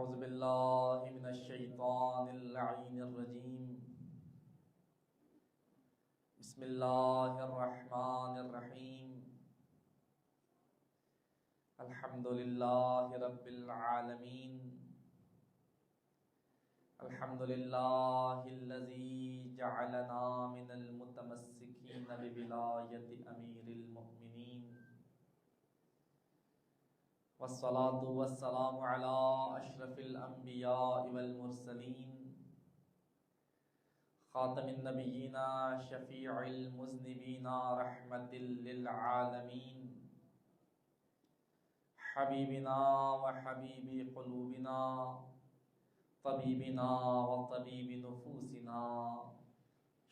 اعوذ باللہ من الشیطان اللعین الرجیم بسم اللہ الرحمن الرحیم الحمد للہ رب العالمین الحمد للہ الذی جعلنا من المتمسکین بولایت امیر المؤمنین والصلاة والسلام على اشرف الانبیاء والمرسلین خاتم النبیین شفیع المذنبین رحمت للعالمین حبیبنا وحبیب قلوبنا طبیبنا وطبیب نفوسنا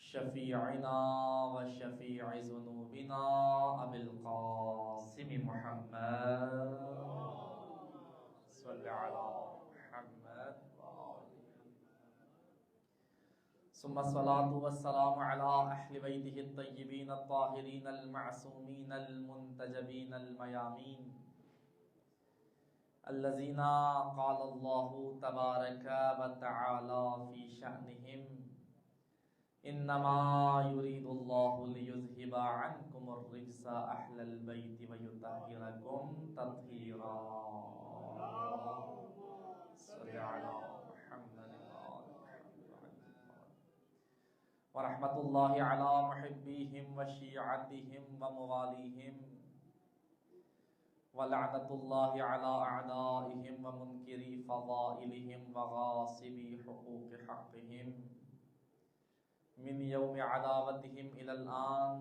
شفیعنا وشفیع ذنوبنا ابی القاسم محمد صلی علی محمد ثم الصلاة والسلام على اہل بیتہ الطیبین الطاہرین المعصومین المنتجبین المیامین الذین قال اللہ تبارک وتعالی فی شأنہم انما يريد الله ليذهب عنكم الرجس اهل البيت ويطهركم تطهيرا صل على محمد ورحمة الله على محبيهم وشيعتهم ومواليهم ولعنة الله على أعدائهم ومنكري فضائلهم وغاصبي حقوق حقهم من يوم عداوتهم إلى الآن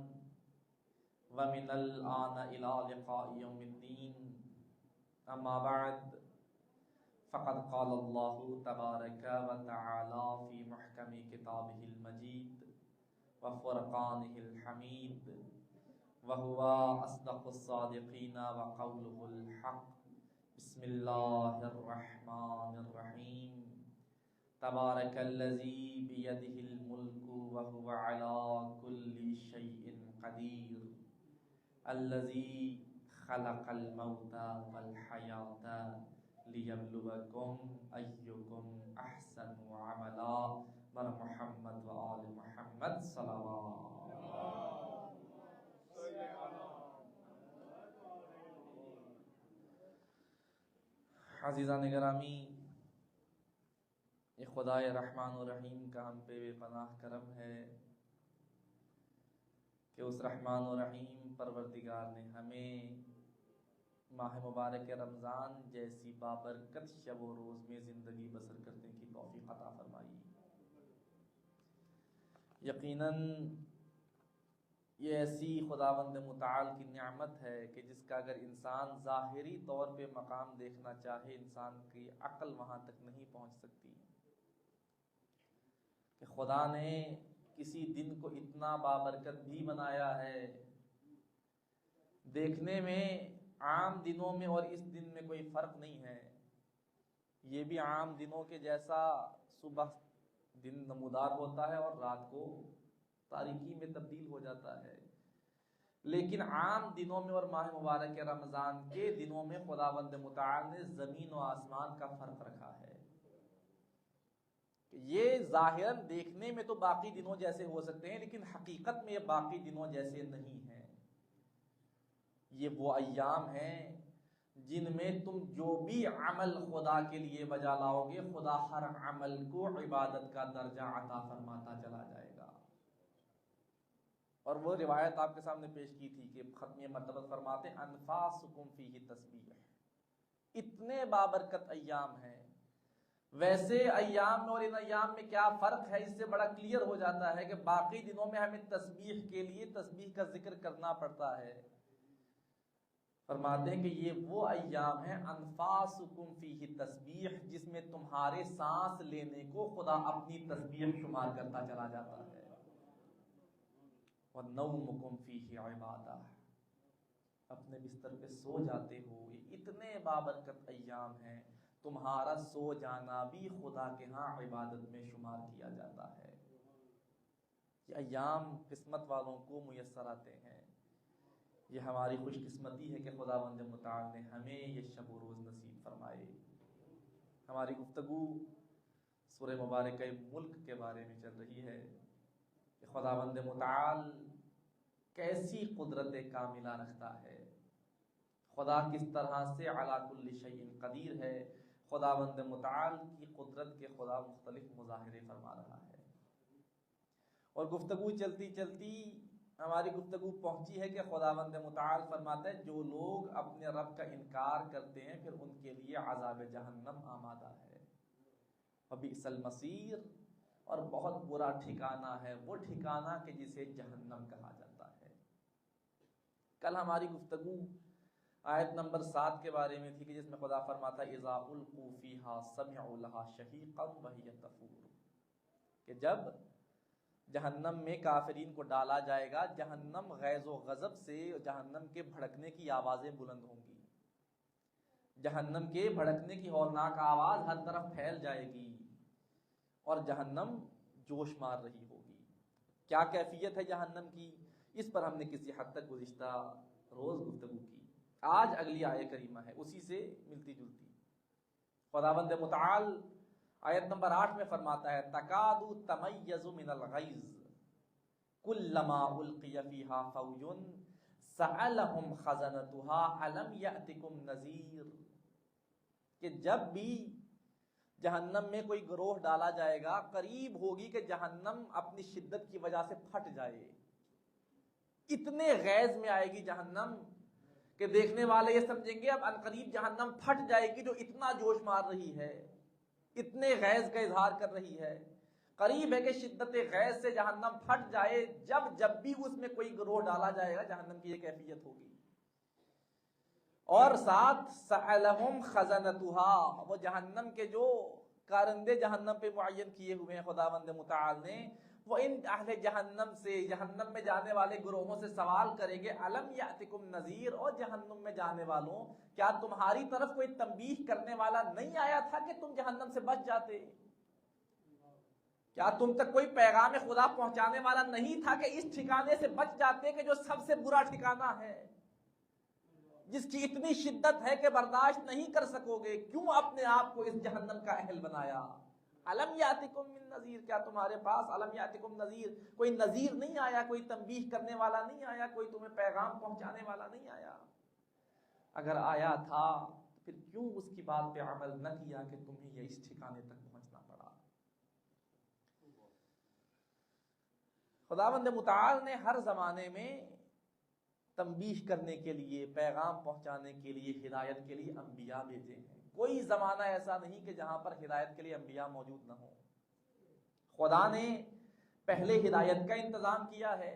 ومن الآن إلى لقاء يوم الدين أما بعد فقد قال الله تبارك وتعالى في محكم كتابه المجيد وفرقانه الحميد وهو أصدق الصادقين وقوله الحق بسم الله الرحمن الرحيم تبارک الذی بیدہ الملک وهو علی کل شیء قدیر الذی خلق الموت والحیاة لیبلوکم ایکم احسن عملا بر محمد و آل محمد صلوات عزیزان گرامی، یہ خدائے رحمان و رحیم کا ہم پہ بے پناہ کرم ہے کہ اس رحمان و رحیم پروردگار نے ہمیں ماہ مبارک رمضان جیسی بابرکت شب و روز میں زندگی بسر کرنے کی توفیق عطا فرمائی۔ یقیناً یہ ایسی خداوند متعال کی نعمت ہے کہ جس کا اگر انسان ظاہری طور پہ مقام دیکھنا چاہے انسان کی عقل وہاں تک نہیں پہنچ سکتی کہ خدا نے کسی دن کو اتنا بابرکت بھی بنایا ہے۔ دیکھنے میں عام دنوں میں اور اس دن میں کوئی فرق نہیں ہے، یہ بھی عام دنوں کے جیسا صبح دن نمودار ہوتا ہے اور رات کو تاریکی میں تبدیل ہو جاتا ہے، لیکن عام دنوں میں اور ماہ مبارک رمضان کے دنوں میں خداوند متعال نے زمین و آسمان کا فرق رکھا ہے۔ یہ ظاہراً دیکھنے میں تو باقی دنوں جیسے ہو سکتے ہیں، لیکن حقیقت میں یہ باقی دنوں جیسے نہیں ہیں۔ یہ وہ ایام ہیں جن میں تم جو بھی عمل خدا کے لیے بجا لاؤ گے، خدا ہر عمل کو عبادت کا درجہ عطا فرماتا چلا جائے گا۔ اور وہ روایت آپ کے سامنے پیش کی تھی کہ ختم مرتبہ فرماتے ہیں انفاسکم فیہ تسبیح، اتنے بابرکت ایام ہیں۔ ویسے ایام میں اور ان ایام میں کیا فرق ہے، اس سے بڑا کلیئر ہو جاتا ہے کہ باقی دنوں میں ہمیں تسبیح کے لیے تسبیح کا ذکر کرنا پڑتا ہے۔ فرماتے ہیں کہ یہ وہ ایام ہیں انفاسکم فیہ تسبیح، جس میں تمہارے سانس لینے کو خدا اپنی تسبیح شمار کرتا چلا جاتا ہے۔ وَنَوْمُكُمْ فِيهِ عِبَادَةٌ، اپنے بستر پہ سو جاتے ہو، یہ اتنے بابرکت ایام ہیں، تمہارا سو جانا بھی خدا کے ہاں عبادت میں شمار کیا جاتا ہے۔ یہ ایام قسمت والوں کو میسر آتے ہیں۔ یہ ہماری خوش قسمتی ہے کہ خداوند متعال نے ہمیں یہ شب و روز نصیب فرمائے۔ ہماری گفتگو سورہ مبارکہ ملک کے بارے میں چل رہی ہے کہ خداوند متعال کیسی قدرت کاملہ رکھتا ہے، خدا کس طرح سے علی کل شیء قدیر ہے۔ خداوند متعال کی قدرت کے خدا مختلف مظاہرے فرما رہا ہے، اور گفتگو چلتی چلتی ہماری گفتگو پہنچی ہے کہ خداوند متعال فرماتا ہے جو لوگ اپنے رب کا انکار کرتے ہیں پھر ان کے لیے عذاب جہنم آمادہ ہے، وبئس المصیر، اور بہت برا ٹھکانہ ہے وہ ٹھکانہ کہ جسے جہنم کہا جاتا ہے۔ کل ہماری گفتگو آیت نمبر 7 کے بارے میں تھی کہ جس میں خدا فرماتا ہے اذا القوا فیہا سمعوا لها شہیقا وہی تفور، کہ جب جہنم میں کافرین کو ڈالا جائے گا، جہنم غیظ و غضب سے جہنم کے بھڑکنے کی آوازیں بلند ہوں گی، جہنم کے بھڑکنے کی ہولناک آواز ہر طرف پھیل جائے گی اور جہنم جوش مار رہی ہوگی۔ کیا کیفیت ہے جہنم کی، اس پر ہم نے کسی حد تک گزشتہ روز گفتگو کی۔ آج اگلی آیت کریمہ ہے اسی سے ملتی جلتی۔ خداوند متعال آیت نمبر 8 میں فرماتا ہے تکاد تمیز من الغیظ کلما القی فیہا فوج سألہم خزنتها الم یأتکم نذیر، کہ جب بھی جہنم میں کوئی گروہ ڈالا جائے گا قریب ہوگی کہ جہنم اپنی شدت کی وجہ سے پھٹ جائے، اتنے غیظ میں آئے گی جہنم کہ دیکھنے والے یہ سمجھیں گے اب عنقریب جہنم پھٹ جائے گی جو اتنا جوش مار رہی ہے، اتنے غیظ کا اظہار کر رہی ہے۔ قریب ہے کہ شدت غیظ سے جہنم پھٹ جائے جب بھی اس میں کوئی گروہ ڈالا جائے گا، جہنم کی یہ کیفیت ہوگی۔ اور ساتھ سألہم خزنتها، وہ جہنم کے جو کارندے جہنم پہ معین کیے ہوئے ہیں خداوند متعال نے، وہ ان اہل جہنم سے، جہنم میں جانے والے گروہوں سے سوال کریں گے الم یأتکم نذیر، اور جہنم میں جانے والوں کیا تمہاری طرف کوئی تنبیہ کرنے والا نہیں آیا تھا کہ تم جہنم سے بچ جاتے؟ کیا تم تک کوئی پیغام خدا پہنچانے والا نہیں تھا کہ اس ٹھکانے سے بچ جاتے کہ جو سب سے برا ٹھکانہ ہے، جس کی اتنی شدت ہے کہ برداشت نہیں کر سکو گے؟ کیوں اپنے آپ کو اس جہنم کا اہل بنایا؟ الم یاتکم من نذیر، کیا تمہارے پاس الم یاتکم نذیر، کوئی نذیر نہیں آیا، کوئی تنبیہ کرنے والا نہیں آیا، کوئی تمہیں پیغام پہنچانے والا نہیں آیا؟ اگر آیا تھا تو پھر کیوں اس کی بات پہ عمل نہ کیا کہ تمہیں یہ اس ٹھکانے تک پہنچنا پڑا؟ خداوند متعال نے ہر زمانے میں تنبیہ کرنے کے لیے، پیغام پہنچانے کے لیے، ہدایت کے لیے انبیاء بھیجے ہیں۔ کوئی زمانہ ایسا نہیں کہ جہاں پر ہدایت کے لیے انبیاء موجود نہ ہوں۔ خدا نے پہلے ہدایت کا انتظام کیا ہے،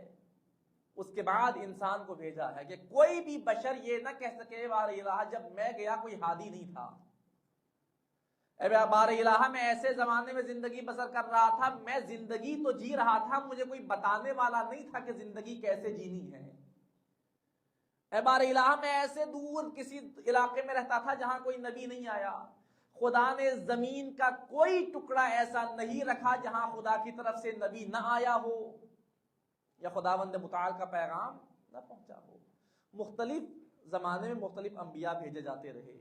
اس کے بعد انسان کو بھیجا ہے کہ کوئی بھی بشر یہ نہ کہہ سکے بار الہ جب میں گیا کوئی ہادی نہیں تھا، اے بار الہ میں ایسے زمانے میں زندگی بسر کر رہا تھا، میں زندگی تو جی رہا تھا، مجھے کوئی بتانے والا نہیں تھا کہ زندگی کیسے جینی ہے۔ اے بار الہ میں ایسے دور کسی علاقے میں رہتا تھا جہاں کوئی نبی نہیں آیا۔ خدا نے زمین کا کوئی ٹکڑا ایسا نہیں رکھا جہاں خدا کی طرف سے نبی نہ آیا ہو یا خداوند متعال کا پیغام نہ پہنچا ہو۔ مختلف زمانے میں مختلف انبیاء بھیجے جاتے رہے،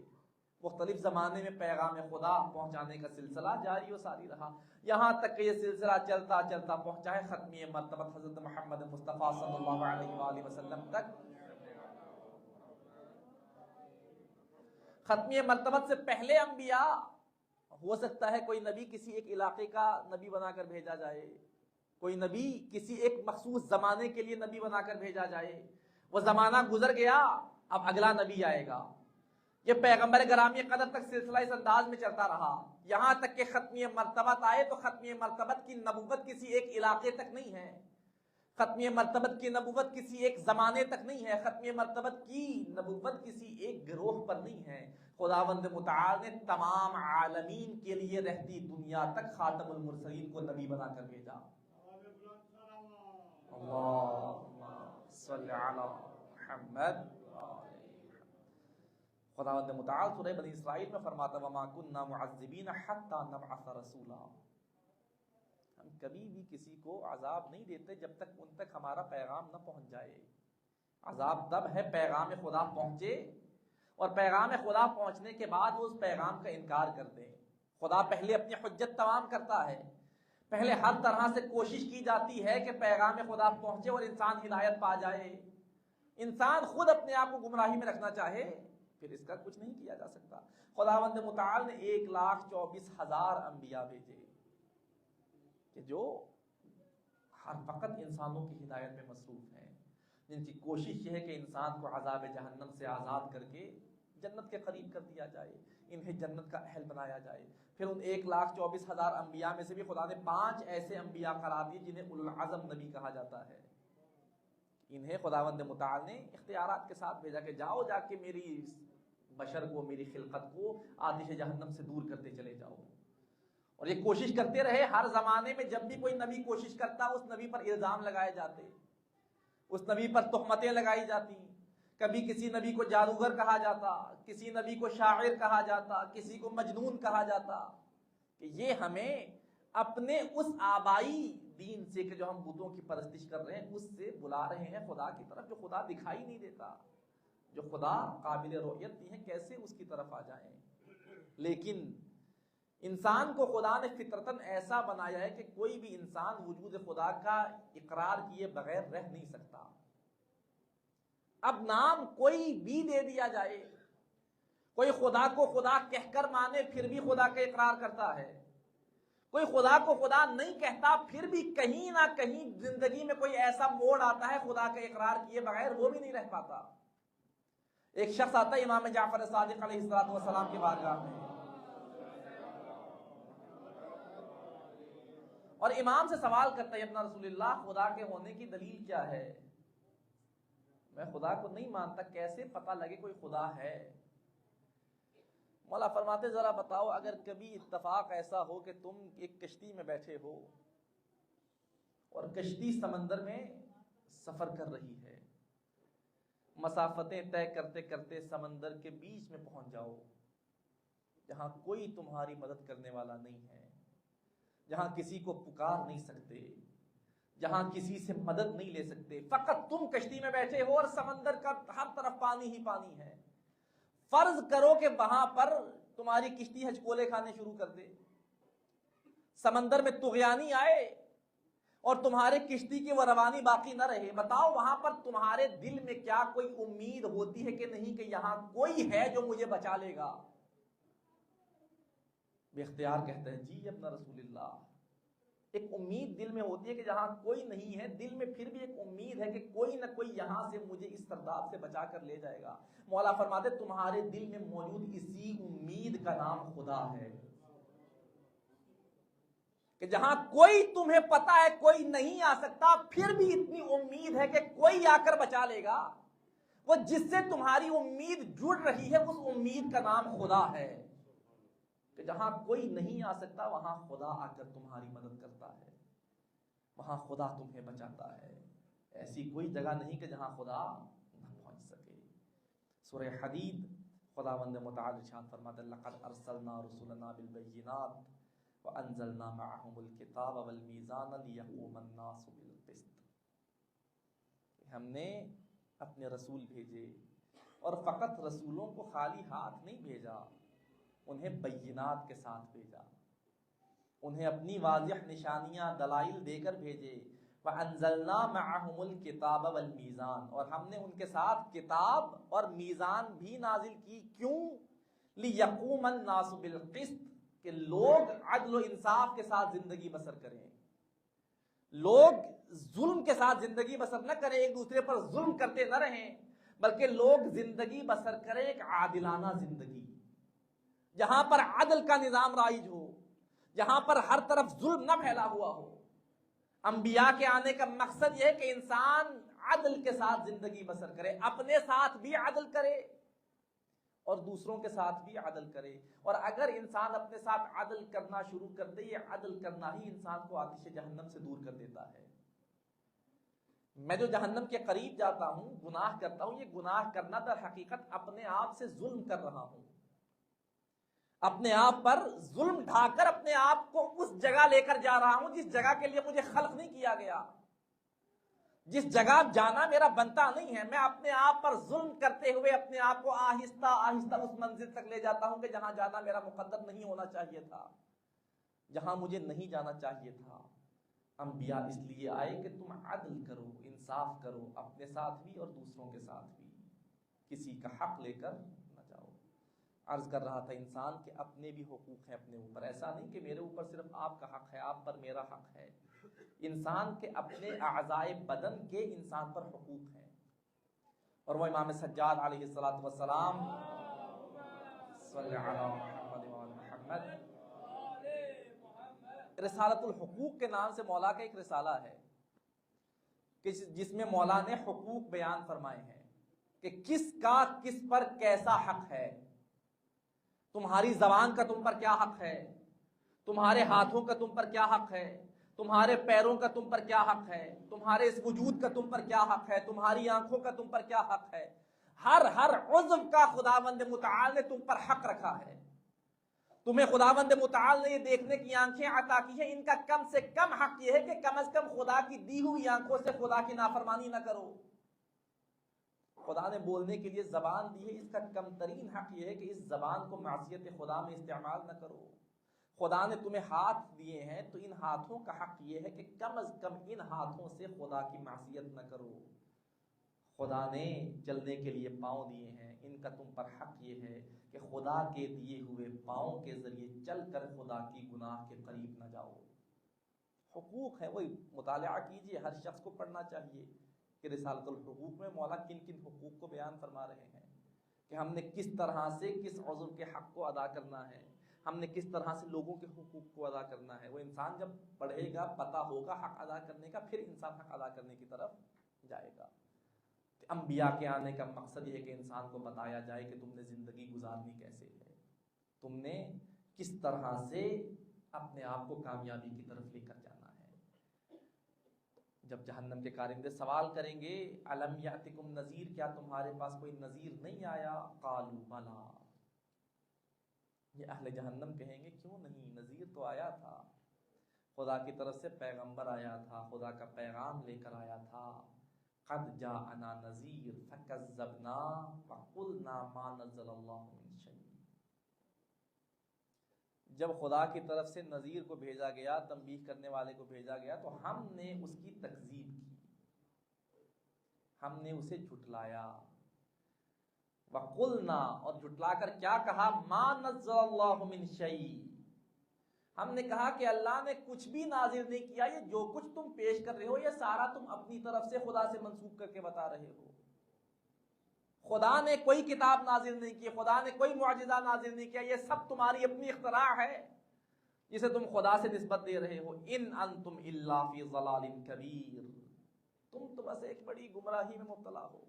مختلف زمانے میں پیغام خدا پہنچانے کا سلسلہ جاری و ساری رہا، یہاں تک کہ یہ سلسلہ چلتا چلتا پہنچا ہے ختمی مرتبت حضرت محمد مصطفیٰ صلی اللہ علیہ وآلہ وسلم تک۔ ختمی مرتبت سے پہلے انبیاء، ہو سکتا ہے کوئی نبی کسی ایک علاقے کا نبی بنا کر بھیجا جائے، کوئی نبی کسی ایک مخصوص زمانے کے لیے نبی بنا کر بھیجا جائے، وہ زمانہ گزر گیا، اب اگلا نبی آئے گا۔ یہ پیغمبر گرامی قدر تک سلسلہ اس انداز میں چلتا رہا، یہاں تک کہ ختمی مرتبت آئے تو ختمی مرتبت کی نبوت کسی ایک علاقے تک نہیں ہے، ختمی مرتبت کی نبوت کسی ایک زمانے تک نہیں ہے، ختمی مرتبت کی نبوت کسی ایک گروہ پر نہیں ہے۔ خداوند متعال نے تمام عالمین کے لیے رہتی دنیا تک خاتم المرسلین کو نبی بنا کر بھیجا۔ اللہم صلی علی محمد۔ خداوند متعال سورہ بنی اسرائیل میں فرماتا وما کننا معذبین حتی نبعث رسولا، ہم کبھی بھی کسی کو عذاب نہیں دیتے جب تک ان تک ہمارا پیغام نہ پہنچ جائے۔ عذاب تب ہے پیغام خدا پہنچے اور پیغام خدا پہنچنے کے بعد وہ اس پیغام کا انکار کر دیں۔ خدا پہلے اپنی حجت تمام کرتا ہے، پہلے ہر طرح سے کوشش کی جاتی ہے کہ پیغام خدا پہنچے اور انسان ہدایت پا جائے۔ انسان خود اپنے آپ کو گمراہی میں رکھنا چاہے پھر اس کا کچھ نہیں کیا جا سکتا۔ خداوند متعال نے 1,24,000 انبیاء بھیجے کہ جو ہر وقت انسانوں کی ہدایت میں مصروف ہیں، جن کی کوشش یہ ہے کہ انسان کو عذاب جہنم سے آزاد کر کے جنت کے قریب کر دیا جائے، انہیں جنت کا اہل بنایا جائے۔ پھر ان 1,24,000 انبیاء میں سے بھی خدا نے 5 ایسے انبیاء قرار دیے جنہیں اولو العزم نبی کہا جاتا ہے۔ انہیں خداوند متعال نے اختیارات کے ساتھ بھیجا کہ جاؤ، جا کے میری بشر کو، میری خلقت کو آتش جہنم سے دور کرتے چلے جاؤ۔ اور یہ کوشش کرتے رہے، ہر زمانے میں جب بھی کوئی نبی کوشش کرتا اس نبی پر الزام لگائے جاتے، اس نبی پر تہمتیں لگائی جاتی۔ کبھی کسی نبی کو جادوگر کہا جاتا، کسی نبی کو شاعر کہا جاتا، کسی کو مجنون کہا جاتا، کہ یہ ہمیں اپنے اس آبائی دین سے کہ جو ہم بتوں کی پرستش کر رہے ہیں اس سے بلا رہے ہیں خدا کی طرف، جو خدا دکھائی نہیں دیتا، جو خدا قابل رؤیت نہیں ہے، کیسے اس کی طرف آ جائیں۔ لیکن انسان کو خدا نے فطرتاً ایسا بنایا ہے کہ کوئی بھی انسان وجود خدا کا اقرار کیے بغیر رہ نہیں سکتا۔ اب نام کوئی بھی دے دیا جائے، کوئی خدا کو خدا کہہ کر مانے پھر بھی خدا کا اقرار کرتا ہے، کوئی خدا کو خدا نہیں کہتا پھر بھی کہیں نہ کہیں زندگی میں کوئی ایسا موڑ آتا ہے خدا کا اقرار کیے بغیر وہ بھی نہیں رہ پاتا۔ ایک شخص آتا ہے امام جعفر صادق علیہ السلام کی بارگاہ میں اور امام سے سوال کرتا ہے، اپنا رسول اللہ خدا کے ہونے کی دلیل کیا ہے؟ میں خدا کو نہیں مانتا، کیسے پتہ لگے کوئی خدا ہے؟ مولا فرماتے ذرا بتاؤ، اگر کبھی اتفاق ایسا ہو کہ تم ایک کشتی میں بیٹھے ہو اور کشتی سمندر میں سفر کر رہی ہے، مسافتیں طے کرتے کرتے سمندر کے بیچ میں پہنچ جاؤ جہاں کوئی تمہاری مدد کرنے والا نہیں ہے، جہاں کسی کو پکار نہیں سکتے، جہاں کسی سے مدد نہیں لے سکتے، فقط تم کشتی میں بیٹھے ہو اور سمندر کا ہر طرف پانی ہی پانی ہے۔ فرض کرو کہ وہاں پر تمہاری کشتی ہچکولے کھانے شروع کر دے، سمندر میں طغیانی آئے اور تمہارے کشتی کی وہ روانی باقی نہ رہے، بتاؤ وہاں پر تمہارے دل میں کیا کوئی امید ہوتی ہے کہ نہیں کہ یہاں کوئی ہے جو مجھے بچا لے گا؟ بے اختیار کہتا ہے جی اپنا رسول اللہ، ایک امید دل میں ہوتی ہے کہ جہاں کوئی نہیں ہے دل میں پھر بھی ایک امید ہے کہ کوئی نہ کوئی یہاں سے مجھے اس سرداب سے بچا کر لے جائے گا۔ مولا فرماتے تمہارے دل میں موجود اسی امید کا نام خدا ہے، کہ جہاں کوئی تمہیں پتا ہے کوئی نہیں آ سکتا پھر بھی اتنی امید ہے کہ کوئی آ کر بچا لے گا۔ وہ جس سے تمہاری امید جڑ رہی ہے اس امید کا نام خدا ہے، کہ جہاں کوئی نہیں آ سکتا وہاں خدا آ کر تمہاری مدد کرتا ہے، وہاں خدا تمہیں بچاتا ہے۔ ایسی کوئی جگہ نہیں کہ جہاں خدا نہ پہنچ سکے۔ سورہ حدید خداوند متعال ارشاد فرماتا ہے لقد ارسلنا رسلنا بالبینات وانزلنا معهم الکتاب والمیزان لیقوم الناس بالقسط۔ ہم نے اپنے رسول بھیجے اور فقط رسولوں کو خالی ہاتھ نہیں بھیجا، انہیں بینات کے ساتھ بھیجا، انہیں اپنی واضح نشانیاں دلائل دے کر بھیجے۔ وَأَنزَلْنَا مَعَهُمُ الْكِتَابَ وَالْمِيزَانَ، اور ہم نے ان کے ساتھ کتاب اور میزان بھی نازل کی، کیوں؟ لِيَقُومَ النَّاسُ بِالْقِسْطِ، کہ لوگ عدل و انصاف کے ساتھ زندگی بسر کریں، لوگ ظلم کے ساتھ زندگی بسر نہ کریں، ایک دوسرے پر ظلم کرتے نہ رہیں، بلکہ لوگ زندگی بسر کریں ایک عادلانہ زندگی، جہاں پر عدل کا نظام رائج ہو، جہاں پر ہر طرف ظلم نہ پھیلا ہوا ہو۔ انبیاء کے آنے کا مقصد یہ ہے کہ انسان عدل کے ساتھ زندگی بسر کرے، اپنے ساتھ بھی عدل کرے اور دوسروں کے ساتھ بھی عدل کرے۔ اور اگر انسان اپنے ساتھ عدل کرنا شروع کر دے، یہ عدل کرنا ہی انسان کو آتش جہنم سے دور کر دیتا ہے۔ میں جو جہنم کے قریب جاتا ہوں، گناہ کرتا ہوں، یہ گناہ کرنا در حقیقت اپنے آپ سے ظلم کر رہا ہوں، اپنے آپ پر ظلم ڈھا کر اپنے آپ کو اس جگہ لے کر جا رہا ہوں جس جگہ کے لیے مجھے خلق نہیں کیا گیا۔ جس جگہ جانا میرا بنتا نہیں ہے، میں اپنے آپ پر ظلم کرتے ہوئے اپنے آپ کو آہستہ آہستہ اس منزل تک لے جاتا ہوں کہ جہاں جانا میرا مقدر نہیں ہونا چاہیے تھا، جہاں مجھے نہیں جانا چاہیے تھا۔ انبیاء اس لیے آئے کہ تم عدل کرو، انصاف کرو، اپنے ساتھ بھی اور دوسروں کے ساتھ بھی، کسی کا حق لے کر نہ جاؤ۔ عرض کر رہا تھا انسان کے اپنے بھی حقوق ہیں اپنے اوپر، ایسا نہیں کہ میرے اوپر صرف آپ کا حق ہے، آپ پر میرا حق ہے۔ انسان کے اپنے اعضائے بدن کے انسان پر حقوق ہیں، اور وہ امام سجاد علیہ السلام صلی علی محمد وعلی محمد، رسالۃ الحقوق کے نام سے مولا کا ایک رسالہ ہے کہ جس میں مولا نے حقوق بیان فرمائے ہیں کہ کس کا کس پر کیسا حق ہے۔ تمہاری زبان کا تم پر کیا حق ہے، تمہارے ہاتھوں کا تم پر کیا حق ہے، تمہارے پیروں کا تم پر کیا حق ہے، تمہارے اس وجود کا تم پر کیا حق ہے، تمہاری آنکھوں کا تم پر کیا حق ہے۔ ہر عضو کا خداوند متعال نے تم پر حق رکھا ہے۔ تمہیں خداوند متعال نے یہ دیکھنے کی آنکھیں عطا کی ہیں، ان کا کم سے کم حق یہ ہے کہ کم از کم خدا کی دی ہوئی آنکھوں سے خدا کی نافرمانی نہ کرو۔ خدا نے بولنے کے لیے زبان دی ہے، اس کا کم ترین حق یہ ہے کہ اس زبان کو معصیت خدا میں استعمال نہ کرو۔ خدا نے تمہیں ہاتھ دیے ہیں تو ان ہاتھوں کا حق یہ ہے کہ کم از کم ان ہاتھوں سے خدا کی معصیت نہ کرو۔ خدا نے چلنے کے لیے پاؤں دیے ہیں، ان کا تم پر حق یہ ہے کہ خدا کے دیے ہوئے پاؤں کے ذریعے چل کر خدا کی گناہ کے قریب نہ جاؤ۔ حقوق ہے، وہی مطالعہ کیجئے، ہر شخص کو پڑھنا چاہیے کہ رسالۃ الحقوق میں مولا کن کن حقوق کو بیان فرما رہے ہیں، کہ ہم نے کس طرح سے کس عضو کے حق کو ادا کرنا ہے، ہم نے کس طرح سے لوگوں کے حقوق کو ادا کرنا ہے۔ وہ انسان جب پڑھے گا، پتہ ہوگا حق ادا کرنے کا، پھر انسان حق ادا کرنے کی طرف جائے گا۔ انبیاء کے آنے کا مقصد یہ ہے کہ انسان کو بتایا جائے کہ تم نے زندگی گزارنی کیسے ہے، تم نے کس طرح سے اپنے آپ کو کامیابی کی طرف لے کر جانا ہے۔ جب جہنم کے کارندے سوال کریں گے الم یاتکم نذیر، کیا تمہارے پاس کوئی نذیر نہیں آیا؟ قالوا بلا، یہ اہل جہنم کہیں گے کیوں نہیں، نذیر تو آیا تھا، خدا کی طرف سے پیغمبر آیا تھا، خدا کا پیغام لے کر آیا تھا۔ قد جاءنا نذیر فکذبنا وقلنا ما نزل اللہ من شیء، جب خدا کی طرف سے نذیر کو بھیجا گیا، تنبیہ کرنے والے کو بھیجا گیا، تو ہم نے اس کی تکذیب کی، ہم نے اسے جھٹلایا۔ وقلنا، اور جھٹلا کر کیا کہا، ما نزل اللہ من شیء، ہم نے کہا کہ اللہ نے کچھ بھی نازل نہیں کیا، یہ جو کچھ تم پیش کر رہے ہو یہ سارا تم اپنی طرف سے خدا سے منسوب کر کے بتا رہے ہو۔ خدا نے کوئی کتاب نازل نہیں کی، خدا نے کوئی معجزہ نازل نہیں کیا، یہ سب تمہاری اپنی اختراع ہے جسے تم خدا سے نسبت دے رہے ہو۔ ان انتم الا فی ضلال کبیر، تم تو بس ایک بڑی گمراہی میں مبتلا ہو۔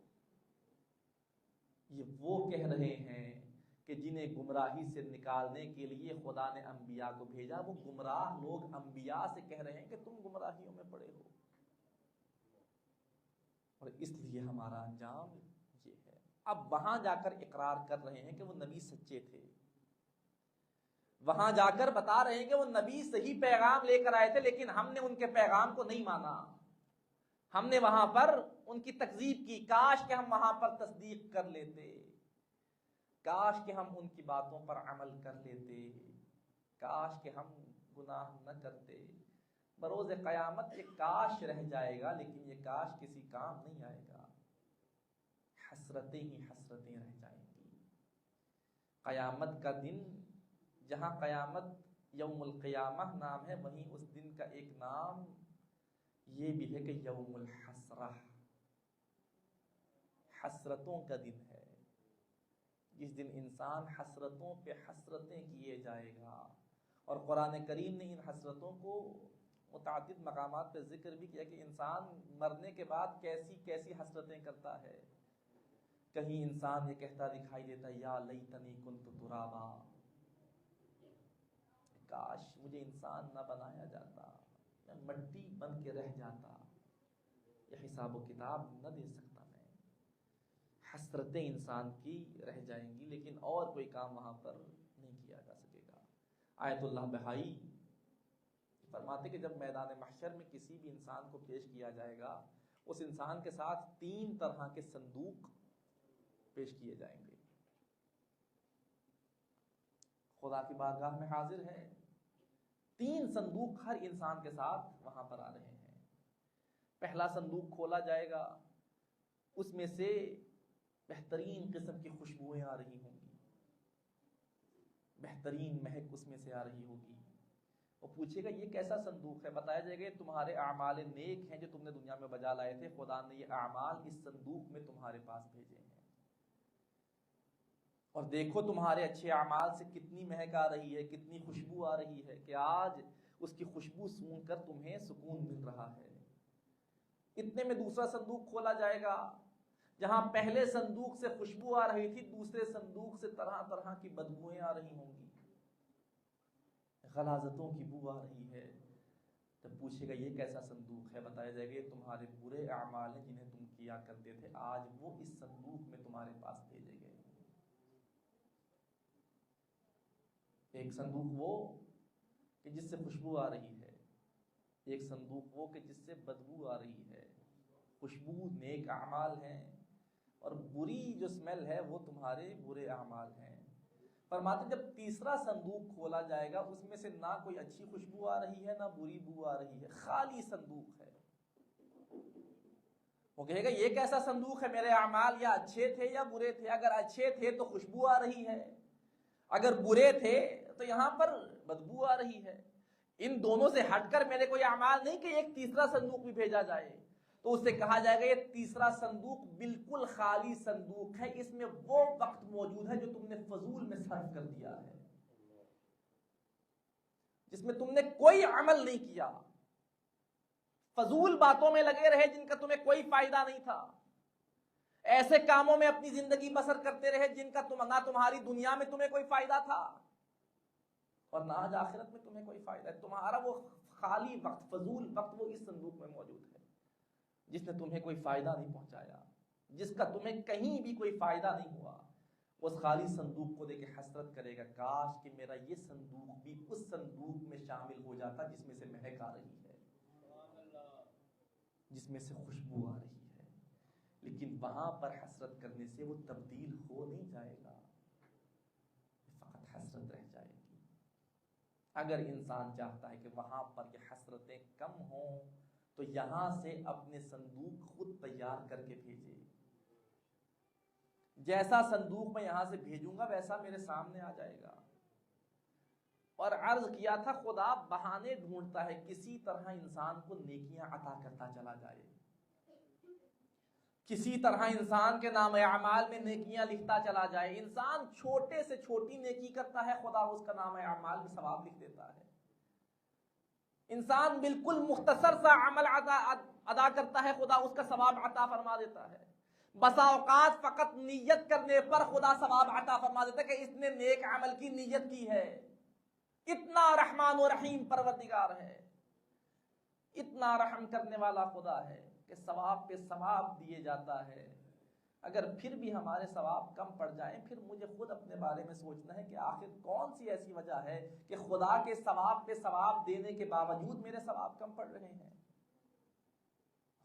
یہ وہ کہہ رہے ہیں کہ جنہیں گمراہی سے نکالنے کے لیے خدا نے انبیاء کو بھیجا، وہ گمراہ لوگ انبیاء سے کہہ رہے ہیں کہ تم گمراہیوں میں پڑے ہو، اور اس لیے ہمارا انجام یہ ہے۔ اب وہاں جا کر اقرار کر رہے ہیں کہ وہ نبی سچے تھے، وہاں جا کر بتا رہے ہیں کہ وہ نبی صحیح پیغام لے کر آئے تھے، لیکن ہم نے ان کے پیغام کو نہیں مانا، ہم نے وہاں پر ان کی تکذیب کی۔ کاش کہ ہم وہاں پر تصدیق کر لیتے، کاش کہ ہم ان کی باتوں پر عمل کر لیتے، کاش کہ ہم گناہ نہ کرتے۔ بروز قیامت یہ کاش رہ جائے گا، لیکن یہ کاش کسی کام نہیں آئے گا، حسرتیں ہی حسرتیں رہ جائیں گی۔ قیامت کا دن، جہاں قیامت یوم القیامہ نام ہے، وہیں اس دن کا ایک نام یہ بھی ہے کہ یوم الحسرہ، حسرتوں کا دن ہے، جس دن انسان حسرتوں پہ حسرتیں کیے جائے گا۔ اور قرآن کریم نے ان حسرتوں کو متعدد مقامات پہ ذکر بھی کیا کہ انسان مرنے کے بعد کیسی کیسی حسرتیں کرتا ہے۔ کہیں انسان یہ کہتا دکھائی دیتا، یا لیتنی کنت ترابا، کاش مجھے انسان نہ بنایا جاتا، میں مٹی بن کے رہ جاتا، یہ حساب و کتاب نہ دے سکتا میں۔ حسرتیں انسان کی رہ جائیں گی، لیکن اور کوئی کام وہاں پر نہیں کیا جا سکے گا۔ آیت اللہ بہائی فرماتے کہ جب میدان محشر میں کسی بھی انسان کو پیش کیا جائے گا اس انسان کے ساتھ 3 طرح کے صندوق پیش کیے جائیں گے. خدا کی بارگاہ میں حاضر ہے. 3 صندوق ہر انسان کے ساتھ وہاں پر آ رہے ہیں. پہلا صندوق کھولا جائے گا, اس میں سے بہترین قسم کی خوشبوئیں آ رہی ہوں گی, بہترین مہک اس میں سے آ رہی ہوگی. وہ پوچھے گا یہ کیسا صندوق ہے؟ بتایا جائے گا یہ تمہارے اعمال نیک ہیں جو تم نے دنیا میں بجا لائے تھے. خدا نے یہ اعمال اس صندوق میں تمہارے پاس بھیجے ہیں, اور دیکھو تمہارے اچھے اعمال سے کتنی مہک آ رہی ہے, کتنی خوشبو آ رہی ہے کہ آج اس کی خوشبو سونگھ کر تمہیں سکون مل رہا ہے. اتنے میں دوسرا صندوق کھولا جائے گا. جہاں پہلے صندوق سے خوشبو آ رہی تھی, دوسرے صندوق سے طرح طرح کی بدبوئیں آ رہی ہوں گی, غلاظتوں کی بو آ رہی ہے. تب پوچھے گا یہ کیسا صندوق ہے؟ بتایا جائے گا یہ تمہارے برے اعمال ہیں جنہیں تم کیا کرتے تھے, آج وہ اس صندوق میں تمہارے پاس بھیجے گئے. ایک صندوق وہ کہ جس سے خوشبو آ رہی ہے, ایک صندوق وہ کہ جس سے بدبو آ رہی ہے. خوشبو نیک اعمال ہیں اور بری جو اسمیل ہے وہ تمہارے برے اعمال ہیں. فرماتے جب تیسرا صندوق کھولا جائے گا اس میں سے نہ کوئی اچھی خوشبو آ رہی ہے نہ بری بو آ رہی ہے, خالی صندوق ہے. وہ کہے گا یہ کیسا صندوق ہے؟ میرے اعمال یا اچھے تھے یا برے تھے؟ اگر اچھے تھے تو خوشبو آ رہی ہے, اگر برے تھے تو یہاں پر بدبو آ رہی ہے. ان دونوں سے ہٹ کر میرے کوئی اعمال نہیں کہ ایک تیسرا صندوق بھی بھیجا جائے. تو اس سے کہا جائے گا یہ تیسرا صندوق بالکل خالی صندوق ہے, اس میں وہ وقت موجود ہے جو تم نے فضول میں صرف کر دیا ہے, جس میں تم نے کوئی عمل نہیں کیا, فضول باتوں میں لگے رہے جن کا تمہیں کوئی فائدہ نہیں تھا, ایسے کاموں میں اپنی زندگی بسر کرتے رہے جن کا نہ تمہاری دنیا میں تمہیں کوئی فائدہ تھا اور نہ آج آخرت میں تمہیں کوئی فائدہ ہے. تمہارا وہ خالی وقت, فضول وقت, وہ اس صندوق میں موجود ہے جس نے تمہیں کوئی فائدہ نہیں پہنچایا, جس کا تمہیں کہیں بھی کوئی فائدہ نہیں ہوا. اس خالی صندوق کو دیکھ کے حسرت کرے گا کاش کہ میرا یہ صندوق بھی اس صندوق میں شامل ہو جاتا جس میں سے مہک آ رہی ہے, جس میں سے خوشبو آ رہی ہے. لیکن وہاں پر حسرت کرنے سے وہ تبدیل ہو نہیں جائے گا, فقط حسرت رہ جائے گی. اگر انسان چاہتا ہے کہ وہاں پر یہ حسرتیں کم ہوں تو یہاں سے اپنے صندوق خود تیار کر کے بھیجے. جیسا صندوق میں یہاں سے بھیجوں گا ویسا میرے سامنے آ جائے گا. اور عرض کیا تھا خدا بہانے ڈھونڈتا ہے کسی طرح انسان کو نیکیاں عطا کرتا چلا جائے, کسی طرح انسان کے نام اعمال میں نیکیاں لکھتا چلا جائے. انسان چھوٹے سے چھوٹی نیکی کرتا ہے, خدا اس کا نام اعمال میں ثواب لکھ دیتا ہے. انسان بالکل مختصر سا عمل ادا کرتا ہے, خدا اس کا ثواب عطا فرما دیتا ہے. بسا اوقات فقط نیت کرنے پر خدا ثواب عطا فرما دیتا ہے کہ اس نے نیک عمل کی نیت کی ہے. اتنا رحمان و رحیم پروردگار ہے, اتنا رحم کرنے والا خدا ہے کہ ثواب پہ ثواب دیے جاتا ہے. اگر پھر بھی ہمارے ثواب کم پڑ جائیں پھر مجھے خود اپنے بارے میں سوچنا ہے کہ آخر کون سی ایسی وجہ ہے کہ خدا کے ثواب پہ ثواب دینے کے باوجود میرے ثواب کم پڑ رہے ہیں.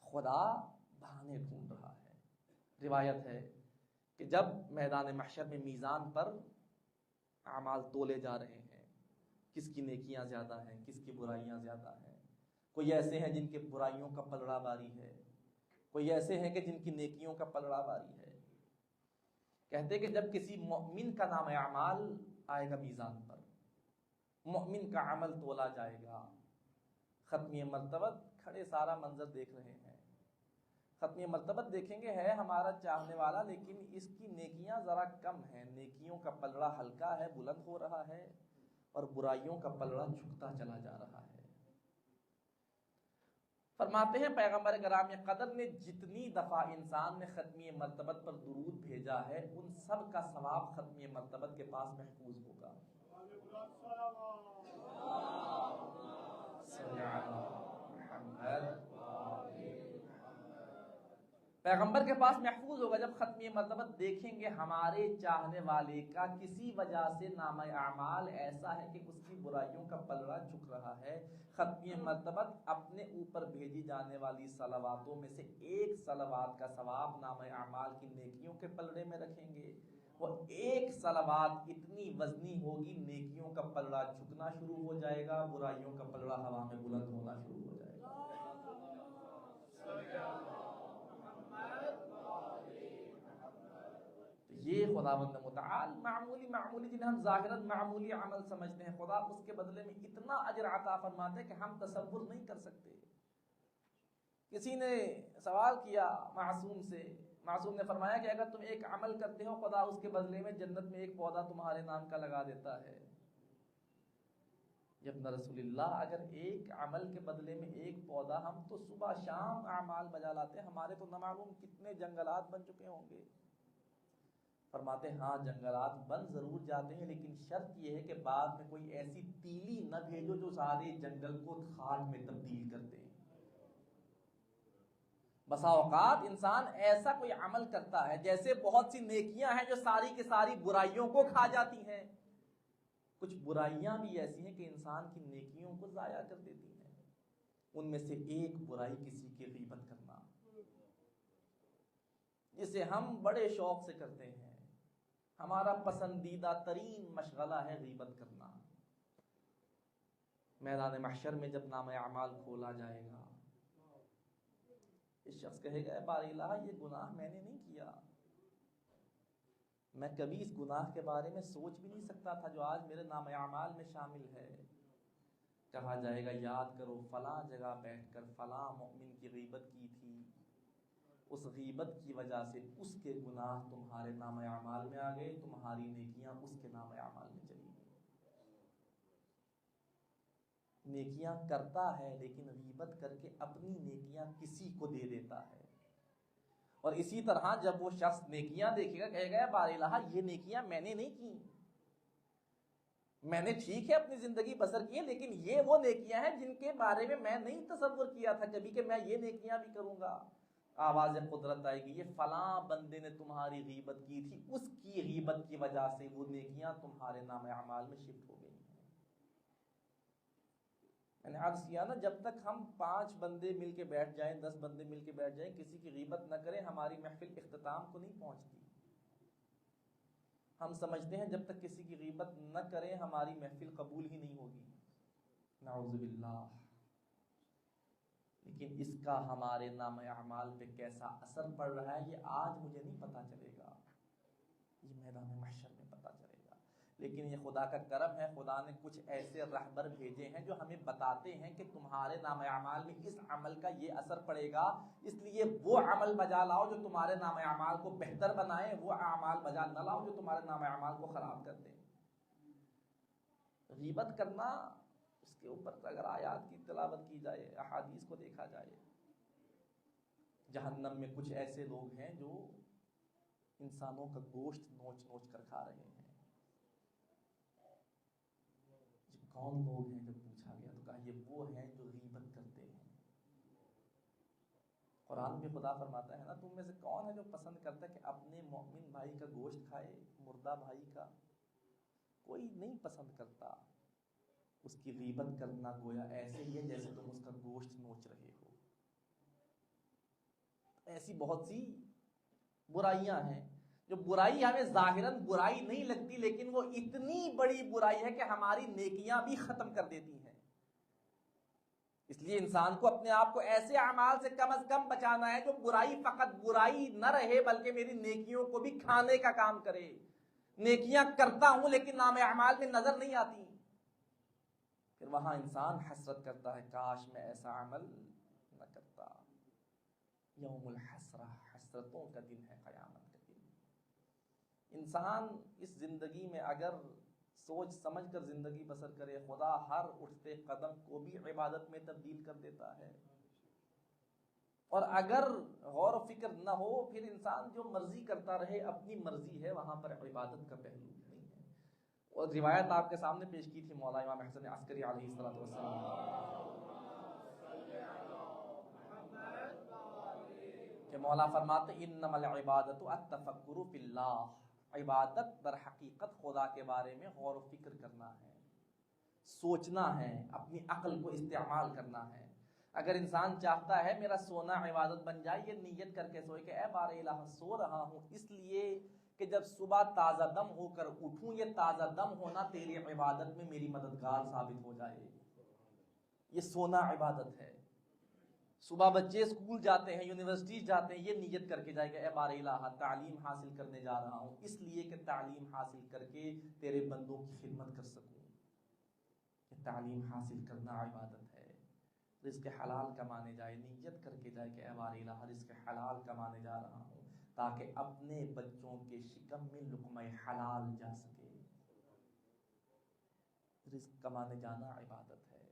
خدا بہانے ڈھونڈ رہا ہے. روایت ہے کہ جب میدان محشر میں میزان پر اعمال تولے جا رہے ہیں, کس کی نیکیاں زیادہ ہیں, کس کی برائیاں زیادہ ہیں, کوئی ایسے ہیں جن کے برائیوں کا پلڑا باری ہے, کوئی ایسے ہیں کہ جن کی نیکیوں کا پلڑا باری ہے. کہتے کہ جب کسی مؤمن کا نام اعمال آئے گا میزان پر, مؤمن کا عمل تولا جائے گا, ختمی مرتبت کھڑے سارا منظر دیکھ رہے ہیں. ختمی مرتبت دیکھیں گے ہے ہمارا چاہنے والا, لیکن اس کی نیکیاں ذرا کم ہیں, نیکیوں کا پلڑا ہلکا ہے, بلند ہو رہا ہے, اور برائیوں کا پلڑا جھکتا چلا جا رہا ہے. فرماتے ہیں پیغمبر گرامی قدر نے جتنی دفعہ انسان نے ختمی مرتبت پر درود بھیجا ہے ان سب کا ثواب ختمی مرتبت کے پاس محفوظ ہوگا. پیغمبر کے پاس محفوظ ہوگا جب ختمی مرتبہ دیکھیں گے ہمارے چاہنے والے کا کسی وجہ سے نامہ اعمال ایسا ہے کہ اس کی برائیوں کا پلڑا جھک رہا ہے، ختمی مرتبہ اپنے اوپر بھیجی جانے والی صلواتوں میں سے ایک صلوات کا ثواب نامہ اعمال کی نیکیوں کے پلڑے میں رکھیں گے، وہ ایک صلوات اتنی وزنی ہوگی نیکیوں کا پلڑا جھکنا شروع ہو جائے گا، برائیوں کا پلڑا ہوا میں بلند ہونا شروع ہو جائے گا۔ یہ خداوند متعال معمولی جنہیں ہم ظاہراً معمولی عمل سمجھتے ہیں، خدا اس کے بدلے میں اتنا اجر عطا فرماتے ہیں کہ ہم تصور نہیں کر سکتے۔ کسی نے سوال کیا معصوم سے، معصوم نے فرمایا کہ اگر تم ایک عمل کرتے ہو خدا اس کے بدلے میں جنت میں ایک پودا تمہارے نام کا لگا دیتا ہے۔ ابن رسول اللہ، اگر ایک عمل کے بدلے میں ایک پودا، ہم تو صبح شام اعمال بجا لاتے ہیں، ہمارے تو نہ معلوم کتنے جنگلات بن چکے ہوں گے۔ فرماتے ہیں ہاں جنگلات بن ضرور جاتے ہیں، لیکن شرط یہ ہے کہ بعد میں کوئی ایسی تیلی نہ بھیجو جو سارے جنگل کو خاک میں تبدیل کر دے۔ بسا اوقات انسان ایسا کوئی عمل کرتا ہے، جیسے بہت سی نیکیاں ہیں جو ساری کی ساری برائیوں کو کھا جاتی ہیں، کچھ برائیاں بھی ایسی ہیں کہ انسان کی نیکیوں کو ضائع کر دیتی ہیں۔ ان میں سے ایک برائی کسی کی غیبت کرنا، جسے ہم بڑے شوق سے کرتے ہیں، ہمارا پسندیدہ ترین مشغلہ ہے غیبت کرنا۔ میدان محشر میں جب نامہ اعمال کھولا جائے گا، اس شخص کہے گا اے باری الہ، یہ گناہ میں نے نہیں کیا، میں کبھی اس گناہ کے بارے میں سوچ بھی نہیں سکتا تھا جو آج میرے نامہ اعمال میں شامل ہے۔ کہا جائے گا یاد کرو فلاں جگہ بیٹھ کر فلاں مومن کی غیبت کی تھی، اس غیبت کی وجہ سے اس کے گناہ تمہارے نامہ اعمال میں آ گئے، تمہاری نیکیاں اس کے نامہ اعمال میں چلی گئی۔ نیکیاں کرتا ہے لیکن غیبت کر کے اپنی نیکیاں کسی کو دے دیتا ہے۔ اور اسی طرح جب وہ شخص نیکیاں دیکھے گا کہے گا بار الہ یہ نیکیاں میں نے نہیں کی، میں نے ٹھیک ہے اپنی زندگی بسر کی ہے، لیکن یہ وہ نیکیاں ہیں جن کے بارے میں میں نہیں تصور کیا تھا کبھی کہ میں یہ نیکیاں بھی کروں گا۔ آواز قدرت آئے گی، یہ فلاں بندے نے تمہاری غیبت کی تھی، اس کی غیبت کی وجہ سے وہ نیکیاں تمہارے نام اعمال میں شفٹ ہو گئی ہیں۔ میں نے عرض کیا نا، جب تک ہم 5 بندے مل کے بیٹھ جائیں، 10 بندے مل کے بیٹھ جائیں، کسی کی غیبت نہ کریں، ہماری محفل اختتام کو نہیں پہنچتی۔ ہم سمجھتے ہیں جب تک کسی کی غیبت نہ کریں ہماری محفل قبول ہی نہیں ہوگی، نعوذ باللہ۔ لیکن اس کا ہمارے نام اعمال پہ کیسا اثر پڑ رہا ہے یہ آج مجھے نہیں پتا چلے گا، یہ میدان محشر میں پتا چلے گا۔ لیکن یہ خدا کا کرم ہے، خدا نے کچھ ایسے رہبر بھیجے ہیں جو ہمیں بتاتے ہیں کہ تمہارے نام اعمال میں اس عمل کا یہ اثر پڑے گا، اس لیے وہ عمل بجا لاؤ جو تمہارے نام اعمال کو بہتر بنائے، وہ اعمال بجا نہ لاؤ جو تمہارے نام اعمال کو خراب کر دیں۔ غیبت کرنا، اس کے اوپر اگر آیات کی تلاوت کی جائے، احادیث کو دیکھا جائے، جہنم میں کچھ ایسے لوگ ہیں جو انسانوں کا گوشت نوچ نوچ کر کھا رہے ہیں۔ کون لوگ ہیں؟ جب پوچھا گیا تو کہا یہ وہ ہیں جو غیبت کرتے ہیں۔ قرآن میں خدا فرماتا ہے نا، تم میں سے کون ہے جو پسند کرتا ہے کہ اپنے مومن بھائی کا گوشت کھائے، مردہ بھائی کا؟ کوئی نہیں پسند کرتا۔ اس کی غیبت کرنا گویا ایسے ہی ہے جیسے تم اس کا گوشت نوچ رہے ہو۔ ایسی بہت سی برائیاں ہیں جو برائی ہمیں ظاہراً برائی نہیں لگتی، لیکن وہ اتنی بڑی برائی ہے کہ ہماری نیکیاں بھی ختم کر دیتی ہیں۔ اس لیے انسان کو اپنے آپ کو ایسے اعمال سے کم از کم بچانا ہے جو برائی فقط برائی نہ رہے بلکہ میری نیکیوں کو بھی کھانے کا کام کرے۔ نیکیاں کرتا ہوں لیکن نام اعمال میں نظر نہیں آتی، پھر وہاں انسان حسرت کرتا ہے کاش میں ایسا عمل نہ کرتا۔ یوم الحسرہ، حسرتوں کا دن ہے، قیامت کا دن۔ انسان اس زندگی میں اگر سوچ سمجھ کر زندگی بسر کرے، خدا ہر اٹھتے قدم کو بھی عبادت میں تبدیل کر دیتا ہے۔ اور اگر غور و فکر نہ ہو، پھر انسان جو مرضی کرتا رہے، اپنی مرضی ہے، وہاں پر عبادت کا پہلو نہیں ہے۔ اور روایت آپ کے سامنے پیش کی تھی مولا امام حسن عسکری علیہ السلام۔ کہ مولا فرماتے انما العبادۃ التفکر فی اللہ، عبادت در حقیقت خدا کے بارے میں غور و فکر کرنا ہے، سوچنا ہے، اپنی عقل کو استعمال کرنا ہے۔ اگر انسان چاہتا ہے میرا سونا عبادت بن جائے، یہ نیت کر کے سوئے کہ اے بار الہ سو رہا ہوں اس لیے کہ جب صبح تازہ دم ہو کر اٹھوں، یہ تازہ دم ہونا تیری عبادت میں میری مددگار ثابت ہو جائے، یہ سونا عبادت ہے۔ صبح بچے اسکول جاتے ہیں، یونیورسٹی جاتے ہیں، یہ نیت کر کے جائے گا اے بار الہ تعلیم حاصل کرنے جا رہا ہوں اس لیے کہ تعلیم حاصل کر کے تیرے بندوں کی خدمت کر سکوں۔ کہ تعلیم حاصل کرنا عبادت ہے۔ رزق حلال کمانے جائے، نیت کر کے جائے کہ اے بار الہ رزق حلال کمانے جا رہا ہوں تاکہ اپنے بچوں کے شکم میں لقمہ حلال جا سکے۔ رزق کمانے جانا عبادت ہے۔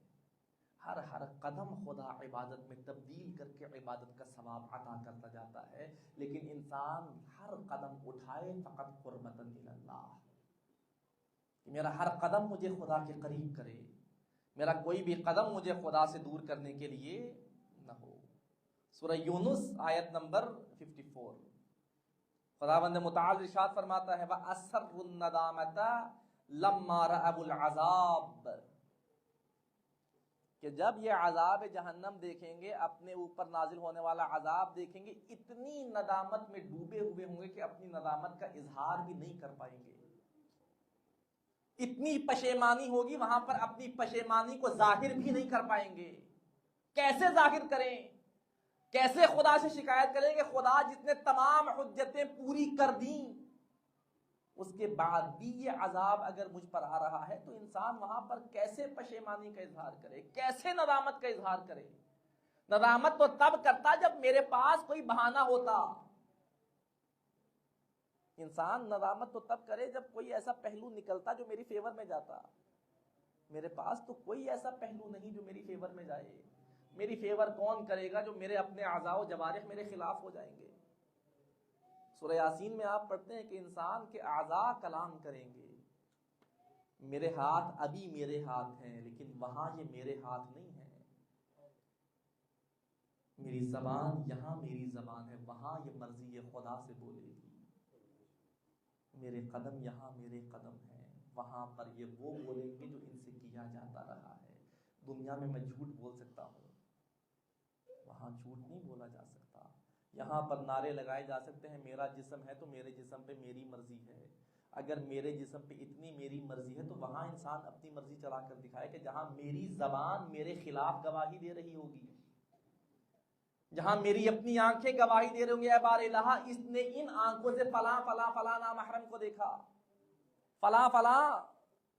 ہر قدم خدا عبادت میں تبدیل کر کے عبادت کا ثواب عطا کرتا جاتا ہے، لیکن انسان ہر قدم اٹھائے فقط قربتاً الی اللہ، کہ میرا ہر قدم مجھے خدا کے قریب کرے، میرا کوئی بھی قدم مجھے خدا سے دور کرنے کے لیے نہ ہو۔ سورہ یونس آیت نمبر 54، خداوند متعال ارشاد فرماتا ہے وَأَسَرُّ النَّدَامَةَ لَمَّا رَأَوُا الْعَذَابَ، کہ جب یہ عذاب جہنم دیکھیں گے، اپنے اوپر نازل ہونے والا عذاب دیکھیں گے، اتنی ندامت میں ڈوبے ہوئے ہوں گے کہ اپنی ندامت کا اظہار بھی نہیں کر پائیں گے۔ اتنی پشیمانی ہوگی وہاں پر، اپنی پشیمانی کو ظاہر بھی نہیں کر پائیں گے۔ کیسے ظاہر کریں؟ کیسے خدا سے شکایت کریں کہ خدا جس نے تمام حجتیں پوری کر دیں، اس کے بعد بھی یہ عذاب اگر مجھ پر آ رہا ہے تو انسان وہاں پر کیسے پشیمانی کا اظہار کرے، کیسے ندامت کا اظہار کرے؟ ندامت تو تب کرتا جب میرے پاس کوئی بہانہ ہوتا۔ انسان ندامت تو تب کرے جب کوئی ایسا پہلو نکلتا جو میری فیور میں جاتا۔ میرے پاس تو کوئی ایسا پہلو نہیں جو میری فیور میں جائے۔ میری فیور کون کرے گا جو میرے اپنے اعضاء و جوارح میرے خلاف ہو جائیں گے۔ سورہ یاسین میں آپ پڑھتے ہیں کہ انسان کے اعضاء کلام کریں گے، میرے ہاتھ ابھی میرے ہاتھ ہیں لیکن وہاں یہ میرے ہاتھ نہیں ہیں، میری زبان یہاں میری زبان ہے، وہاں یہ مرضی یہ خدا سے بولے گی، میرے قدم یہاں میرے قدم ہیں، وہاں پر یہ وہ بولیں گے جو ان سے کیا جاتا رہا ہے۔ دنیا میں میں جھوٹ بول سکتا ہوں، وہاں جھوٹ نہیں بولا جا سکتا۔ یہاں پر نعرے لگائے جا سکتے ہیں میرا جسم ہے تو میرے جسم پہ میری مرضی ہے۔ اگر میرے جسم پہ اتنی میری مرضی ہے تو وہاں انسان اپنی مرضی چلا کر دکھائے کہ جہاں میری زبان میرے خلاف گواہی دے رہی ہوگی، جہاں میری اپنی آنکھیں گواہی دے رہی ہوں گی اے بار الہ اس نے ان آنکھوں سے فلاں فلاں فلاں نامحرم کو دیکھا، فلاں فلاں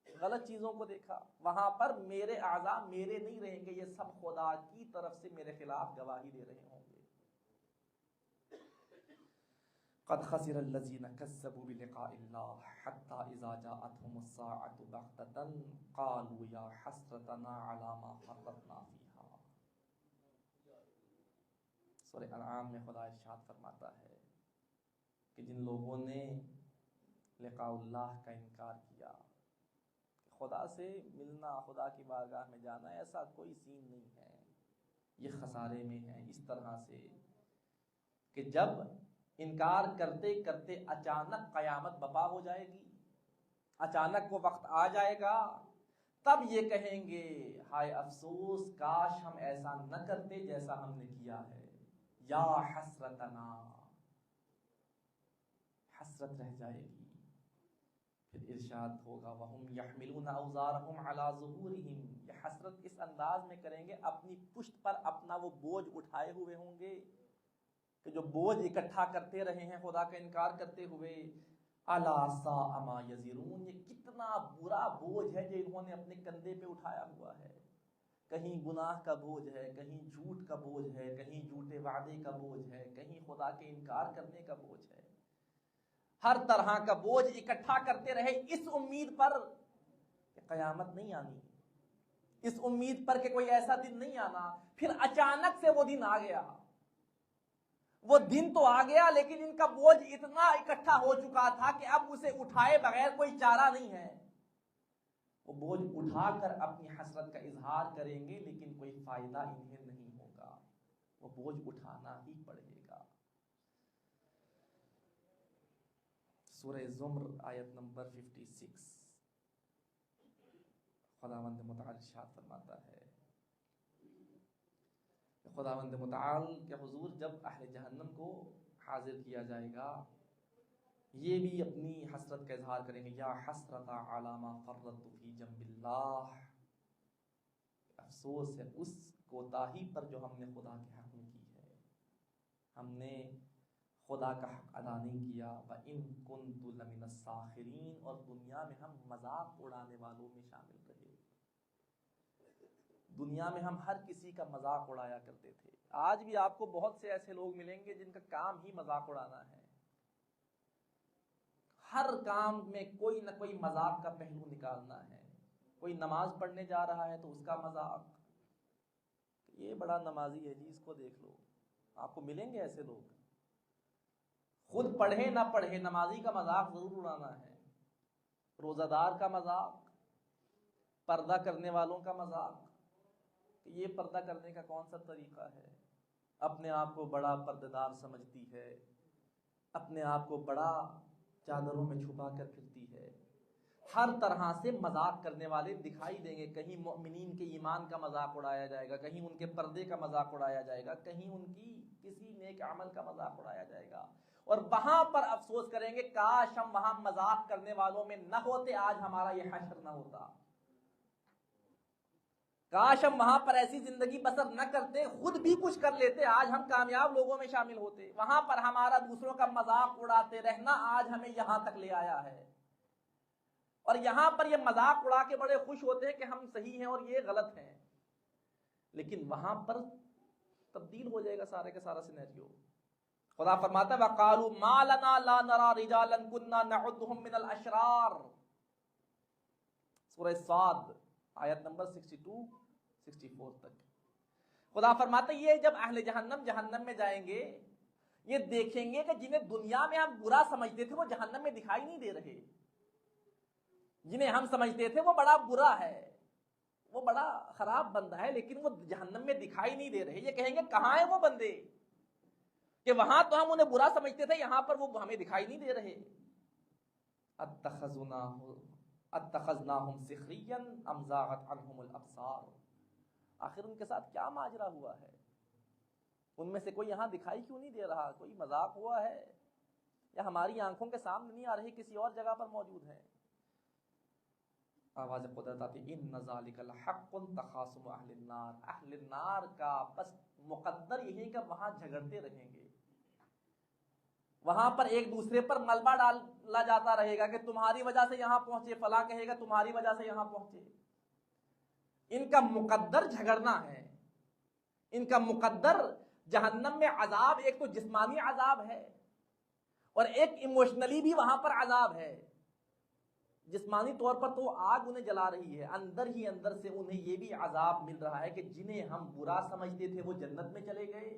غلط چیزوں کو دیکھا، وہاں پر میرے اعضاء میرے نہیں رہیں گے، یہ سب خدا کی طرف سے میرے خلاف گواہی دے رہے ہوں گے۔ قد خسر الذين كذبوا بلقاء الله حتى اذا جاءتهم الساعة بغتة قالوا يا حسرتنا على ما فرطنا فيها۔ سورہ انعام میں خدا ارشاد فرماتا ہے کہ جن لوگوں نے لقاء اللہ کا انکار کیا، خدا سے ملنا، خدا کی بارگاہ میں جانا، ایسا کوئی سین نہیں ہے، یہ خسارے میں ہے، اس طرح سے کہ جب انکار کرتے کرتے اچانک قیامت بپا ہو جائے گی، اچانک وہ وقت آ جائے گا، تب یہ کہیں گے ہائے افسوس، کاش ہم ایسا نہ کرتے جیسا ہم نے کیا ہے، یا حسرتنا، حسرت رہ جائے گی۔ پھر ارشاد ہوگا وَهُمْ يَحْمِلُونَ أَوْزَارَهُمْ عَلَى ظُهُورِهِمْ، یہ حسرت اس انداز میں کریں گے اپنی پشت پر اپنا وہ بوجھ اٹھائے ہوئے ہوں گے کہ جو بوجھ اکٹھا کرتے رہے ہیں خدا کا انکار کرتے ہوئے، أَلَا سَاءَ مَا يَزِرُونَ، یہ کتنا برا بوجھ ہے جو انہوں نے اپنے کندھے پہ اٹھایا ہوا ہے۔ کہیں گناہ کا بوجھ ہے، کہیں جھوٹ کا بوجھ ہے، کہیں جھوٹے وعدے کا بوجھ ہے، کہیں خدا کے انکار کرنے کا بوجھ ہے، ہر طرح کا بوجھ اکٹھا کرتے رہے اس امید پر کہ قیامت نہیں آنی، اس امید پر کہ کوئی ایسا دن نہیں آنا۔ پھر اچانک سے وہ دن آ گیا، وہ دن تو آ گیا لیکن ان کا بوجھ اتنا اکٹھا ہو چکا تھا کہ اب اسے اٹھائے بغیر کوئی چارہ نہیں ہے۔ وہ بوجھ اٹھا کر اپنی حسرت کا اظہار کریں گے لیکن کوئی فائدہ انہیں نہیں ہوگا، وہ بوجھ اٹھانا ہی پڑے گا۔ سورہ زمر آیت نمبر 56 خداوند متعال ارشاد فرماتا ہے، خداوند متعال کے حضور جب اہل جہنم کو حاضر کیا جائے گا، یہ بھی اپنی حسرت کا اظہار کریں گے، یا حسرت علی ما فرطت فی جنب اللہ، افسوس ہے اس کوتاہی پر جو ہم نے خدا کے حق میں کی ہے، ہم نے خدا کا حق ادا نہیں کیا۔ وَإِن كُنتُ لَمِنَ السَّاخِرِينَ، اور دنیا میں ہم مذاق اڑانے والوں میں شامل رہے، دنیا میں ہم ہر کسی کا مذاق اڑایا کرتے تھے۔ آج بھی آپ کو بہت سے ایسے لوگ ملیں گے جن کا کام ہی مذاق اڑانا ہے، ہر کام میں کوئی نہ کوئی مذاق کا پہلو نکالنا ہے۔ کوئی نماز پڑھنے جا رہا ہے تو اس کا مذاق، یہ بڑا نمازی ہے جی، اس کو دیکھ لو، آپ کو ملیں گے ایسے لوگ۔ خود پڑھے نہ پڑھے نمازی کا مذاق ضرور اڑانا ہے، روزہ دار کا مذاق، پردہ کرنے والوں کا مذاق۔ یہ پردہ کرنے کا کون سا طریقہ ہے؟ اپنے آپ کو بڑا پردہ دار سمجھتی ہے، اپنے آپ کو بڑا چادروں میں چھپا کر پھرتی ہے۔ ہر طرح سے مذاق کرنے والے دکھائی دیں گے، کہیں مومنین کے ایمان کا مذاق اڑایا جائے گا، کہیں ان کے پردے کا مذاق اڑایا جائے گا، کہیں ان کی کسی نیک عمل کا مذاق اڑایا جائے گا، اور وہاں پر افسوس کریں گے کاش ہم وہاں مذاق کرنے والوں میں نہ ہوتے، آج ہمارا یہ حشر نہ ہوتا، کاش ہم وہاں پر ایسی زندگی بسر نہ کرتے، خود بھی کچھ کر لیتے، آج ہم کامیاب لوگوں میں شامل ہوتے۔ وہاں پر ہمارا دوسروں کا مذاق اڑاتے رہنا آج ہمیں یہاں تک لے آیا ہے، اور یہاں پر یہ مذاق اڑا کے بڑے خوش ہوتے ہیں کہ ہم صحیح ہیں اور یہ غلط ہیں، لیکن وہاں پر تبدیل ہو جائے گا سارے کا سارا سینیریو۔ خدا فرماتا ہے وَقَالُوا مَا لَنَا لَا نَرَى رِجَالًا كُنَّا نَعُدُّهُم مِّنَ الْأَشْرَارِ، سورہ صاد آیت نمبر 62-64 تک۔ خدا فرماتا ہے یہ جب اہل جہنم میں جائیں گے، یہ دیکھیں گے کہ جنہیں دنیا میں ہم برا سمجھتے تھے وہ جہنم میں دکھائی نہیں دے رہے، جنہیں ہم سمجھتے تھے وہ بڑا برا ہے، وہ بڑا خراب بندہ ہے، لیکن وہ جہنم میں دکھائی نہیں دے رہے۔ یہ کہیں گے کہاں ہیں وہ بندے کہ وہاں تو ہم انہیں برا سمجھتے تھے، یہاں پر وہ ہمیں دکھائی نہیں دے رہے۔ اتخذناہم سخریا ام زاغت عنہم الابصار، آخر ان کے ساتھ کیا ماجرا ہوا ہے؟ ان میں سے کوئی یہاں دکھائی کیوں نہیں دے رہا؟ کوئی مذاق ہوا ہے یا ہماری آنکھوں کے سامنے نہیں آ رہی، کسی اور جگہ پر موجود ہے؟ آواز قدرت آتی ان ذالک لحق تخاصم اہل النار، اہل النار کا بس مقدر یہی کہ وہاں جھگڑتے رہیں گے، وہاں پر ایک دوسرے پر ملبہ ڈالا جاتا رہے گا کہ تمہاری وجہ سے یہاں پہنچے، فلاں کہے گا تمہاری وجہ سے یہاں پہنچے۔ ان کا مقدر جھگڑنا ہے، ان کا مقدر جہنم میں عذاب، ایک تو جسمانی عذاب ہے اور ایک ایموشنلی بھی وہاں پر عذاب ہے۔ جسمانی طور پر تو آگ انہیں جلا رہی ہے، اندر ہی اندر سے انہیں یہ بھی عذاب مل رہا ہے کہ جنہیں ہم برا سمجھتے تھے وہ جنت میں چلے گئے،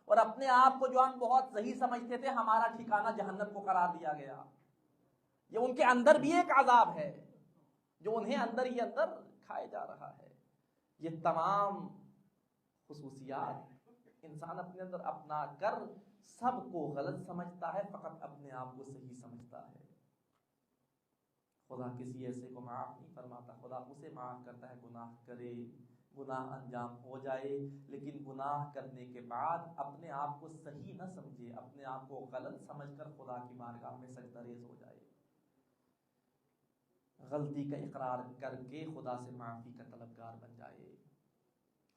اور اپنے آپ کو جو ہم بہت صحیح سمجھتے تھے ہمارا ٹھکانہ جہنم کو قرار دیا گیا۔ یہ ان کے اندر بھی ایک عذاب ہے جو انہیں اندر ہی اندر کھائے جا رہا ہے۔ یہ تمام خصوصیات انسان اپنے اندر اپنا کر سب کو غلط سمجھتا ہے، فقط اپنے آپ کو صحیح سمجھتا ہے۔ خدا کسی ایسے کو معاف نہیں فرماتا، خدا اسے معاف کرتا ہے گناہ کرے، گناہ انجام ہو جائے، لیکن گناہ کرنے کے بعد اپنے آپ کو صحیح نہ سمجھے، اپنے آپ کو غلط سمجھ کر خدا کی بارگاہ میں سجدہ ریز ہو جائے، غلطی کا اقرار کر کے خدا سے معافی کا طلبگار بن جائے۔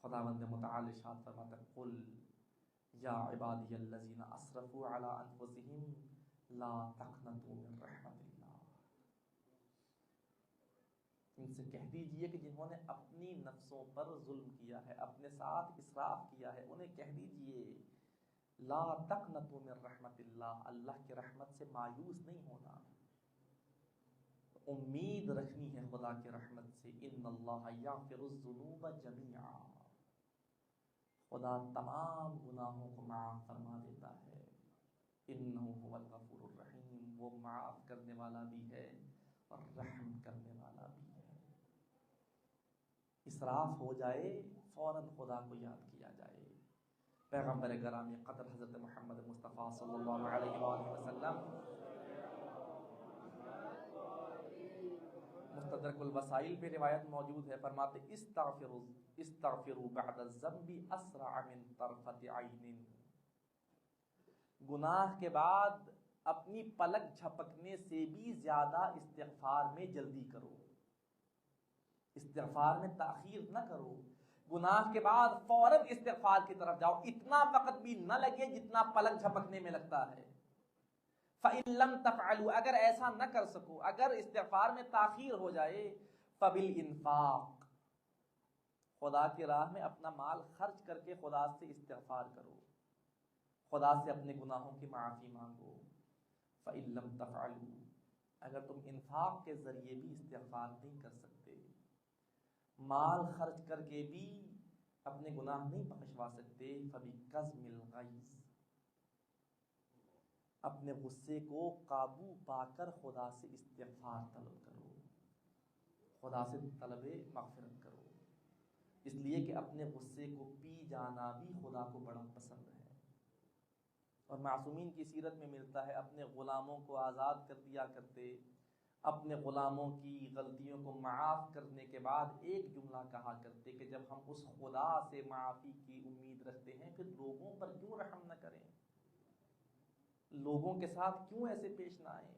خداوند متعال ارشاد فرماتا ہے قل یا عبادی الذین اسرفوا علی انفسہم لا تقنطوا من رحمت اللہ، ان سے کہہ دیجئے کہ جنہوں نے اپنی نفسوں پر ظلم کیا ہے، اپنے ساتھ اسراف کیا ہے، انہیں کہہ دیجئے لا تقنطوا من رحمت اللہ، اللہ کی رحمت سے مایوس نہیں ہونا، امید رکھنی ہے خدا کی رحمت سے۔ ان اللہ یغفر الذنوب جميعا، خدا تمام گناہوں کو معاف فرما دیتا ہے۔ انہ هو الغفور الرحیم، وہ معاف کرنے والا بھی ہے اور رحم کرنے والا بھی ہے۔ اسراف ہو جائے فوراً خدا کو یاد کیا جائے۔ پیغمبر گرامی قدر حضرت محمد مصطفیٰ صلی اللہ علیہ وآلہ وسلم تحقیق الوسائل پہ روایت موجود ہے، فرماتے استغفروا بعد الذنب اسرع من طرفت عین، گناہ کے بعد اپنی پلک جھپکنے سے بھی زیادہ استغفار میں جلدی کرو، استغفار میں تاخیر نہ کرو، گناہ کے بعد فوراً استغفار کی طرف جاؤ، اتنا وقت بھی نہ لگے جتنا پلک جھپکنے میں لگتا ہے۔ فَإِن لَمْ تَفْعَلُوا، اگر ایسا نہ کر سکو، اگر استغفار میں تاخیر ہو جائے، فَبِالْإِنفاق، خدا کی راہ میں اپنا مال خرچ کر کے خدا سے استغفار کرو، خدا سے اپنے گناہوں کی معافی مانگو۔ فَإِن لَمْ تَفْعَلُوا، اگر تم انفاق کے ذریعے بھی استغفار نہیں کر سکتے، مال خرچ کر کے بھی اپنے گناہ نہیں بخشوا سکتے، فَبِكَظْمِ الْغَيْظِ، اپنے غصے کو قابو پا کر خدا سے استغفار طلب کرو، خدا سے طلب مغفرت کرو، اس لیے کہ اپنے غصے کو پی جانا بھی خدا کو بڑا پسند ہے۔ اور معصومین کی سیرت میں ملتا ہے اپنے غلاموں کو آزاد کر دیا کرتے، اپنے غلاموں کی غلطیوں کو معاف کرنے کے بعد ایک جملہ کہا کرتے کہ جب ہم اس خدا سے معافی کی امید رکھتے ہیں پھر لوگوں پر کیوں رحم نہ کریں، لوگوں کے ساتھ کیوں ایسے پیش نہ آئیں،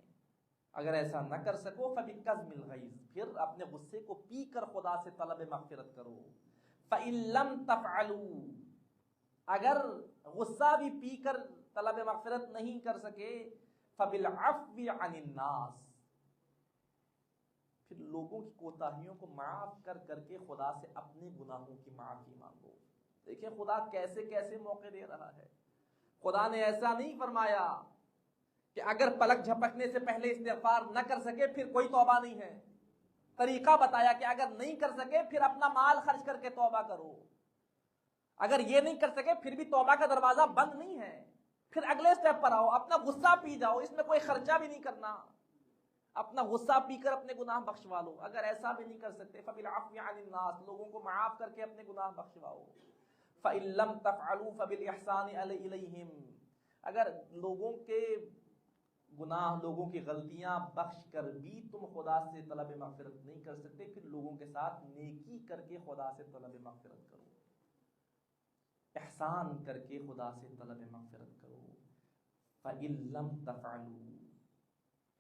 اگر ایسا نہ کر سکو فَبِكَظْمِ الْغَيْظِ، پھر اپنے غصے کو پی کر خدا سے طلب مغفرت کرو۔ فَإِن لَمْ تَفْعَلُوا، اگر غصہ بھی پی کر طلب مغفرت نہیں کر سکے، فَبِالْعَفْوِ عَنِ النَّاسِ، پھر لوگوں کی کوتاہیوں کو معاف کر کر کے خدا سے اپنے گناہوں کی معافی مانگو۔ دیکھیں خدا کیسے کیسے موقع دے رہا ہے، خدا نے ایسا نہیں فرمایا کہ اگر پلک جھپکنے سے پہلے استغفار نہ کر سکے پھر کوئی توبہ نہیں ہے، طریقہ بتایا کہ اگر نہیں کر سکے پھر اپنا مال خرچ کر کے توبہ کرو، اگر یہ نہیں کر سکے پھر بھی توبہ کا دروازہ بند نہیں ہے، پھر اگلے سٹیپ پر آؤ، اپنا غصہ پی جاؤ، اس میں کوئی خرچہ بھی نہیں کرنا، اپنا غصہ پی کر اپنے گناہ بخشوا لو، اگر ایسا بھی نہیں کر سکتے فَبِالْعَفْوِ عَنِ النَّاسِ، لوگوں کو معاف کر کے اپنے گناہ بخشواؤ۔ فَإِن لَمْ تَفْعَلُوا فَبِالْإِحْسَانِ عَلَيْهِمْ، اگر لوگوں کے گناہ، لوگوں کی غلطیاں بخش کر بھی تم خدا سے طلب مغفرت نہیں کر سکتے، پھر لوگوں کے ساتھ نیکی کر کے خدا سے طلب مغفرت کرو، احسان کر کے خدا سے طلب مغفرت کرو۔ فَإِن لَمْ تَفْعَلُوا،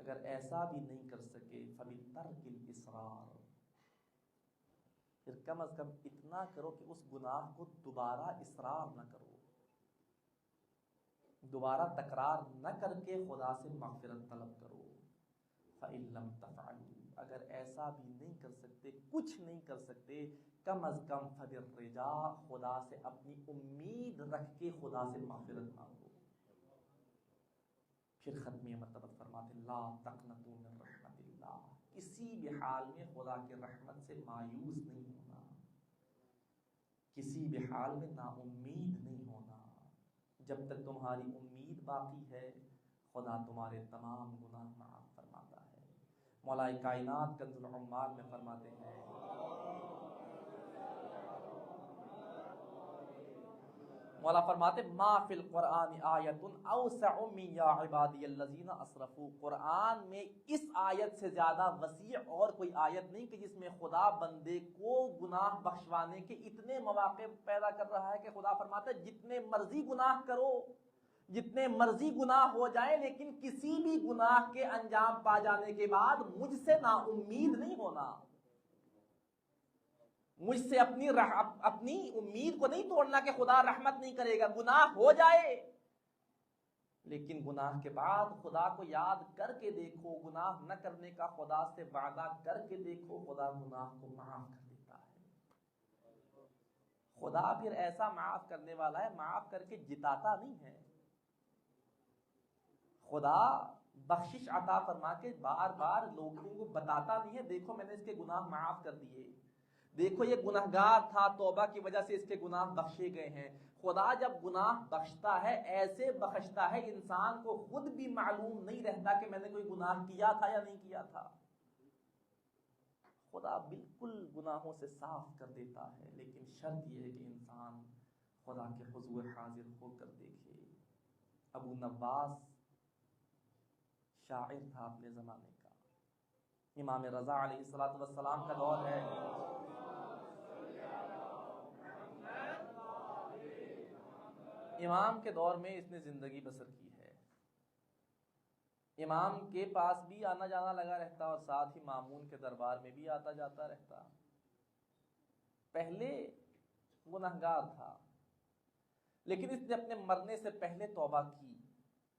اگر ایسا بھی نہیں کر سکے، فَبِتَرْكِ الْإِصْرَارِ، پھر کم از کم اتنا کرو کہ اس گناہ کو دوبارہ اصرار نہ کرو، دوبارہ تکرار نہ کر کے خدا سے مغفرت طلب کرو۔ فَإِن لَمْ تَفْعَلُوا، اگر ایسا بھی نہیں کر سکتے، کچھ نہیں کر سکتے، کم از کم فَبِالرِّجَاءِ، خدا سے اپنی امید رکھ کے خدا سے مغفرت مانگو۔ پھر ختمی مرتبہ فرماتے لا تقنطوا من رحمت اللہ، کسی بھی حال میں خدا کے رحمت سے مایوس نہیں ہونا، کسی بھی حال میں نا امید نہیں ہونا، جب تک تمہاری امید باقی ہے خدا تمہارے تمام گناہ معاف فرماتا ہے۔ مولا کائنات کنز العمال میں فرماتے ہیں مولا فرماتے ما فی القرآن آیت اوسع من یا عبادی الذین اسرفوا، قرآن میں اس آیت سے زیادہ وسیع اور کوئی آیت نہیں کہ جس میں خدا بندے کو گناہ بخشوانے کے اتنے مواقع پیدا کر رہا ہے کہ خدا فرماتا ہے جتنے مرضی گناہ کرو، جتنے مرضی گناہ ہو جائیں، لیکن کسی بھی گناہ کے انجام پا جانے کے بعد مجھ سے نا امید نہیں ہونا، مجھ سے اپنی امید کو نہیں توڑنا کہ خدا رحمت نہیں کرے گا، گناہ ہو جائے لیکن گناہ کے بعد خدا کو یاد کر کے دیکھو، گناہ نہ کرنے کا خدا سے وعدہ کر کے دیکھو، خدا گناہ کو معاف کر دیتا ہے۔ خدا پھر ایسا معاف کرنے والا ہے، معاف کر کے جتاتا نہیں ہے، خدا بخشش عطا فرما کے بار بار لوگوں کو بتاتا نہیں ہے دیکھو میں نے اس کے گناہ معاف کر دیے، دیکھو یہ گناہگار تھا، توبہ کی وجہ سے اس کے گناہ بخشے گئے ہیں۔ خدا جب گناہ بخشتا ہے ایسے بخشتا ہے انسان کو خود بھی معلوم نہیں رہتا کہ میں نے کوئی گناہ کیا تھا یا نہیں کیا تھا، خدا بالکل گناہوں سے صاف کر دیتا ہے، لیکن شرط یہ ہے کہ انسان خدا کے حضور حاضر ہو کر دیکھے۔ ابو نواس شاعر تھا اپنے زمانے کا، امام رضا علیہ السلام کا دور ہے، امام کے دور میں اس نے زندگی بسر کی ہے۔ امام کے پاس بھی آنا جانا لگا رہتا اور ساتھ ہی مامون کے دربار میں بھی آتا جاتا رہتا۔ پہلے گنہگار تھا، لیکن اس نے اپنے مرنے سے پہلے توبہ کی۔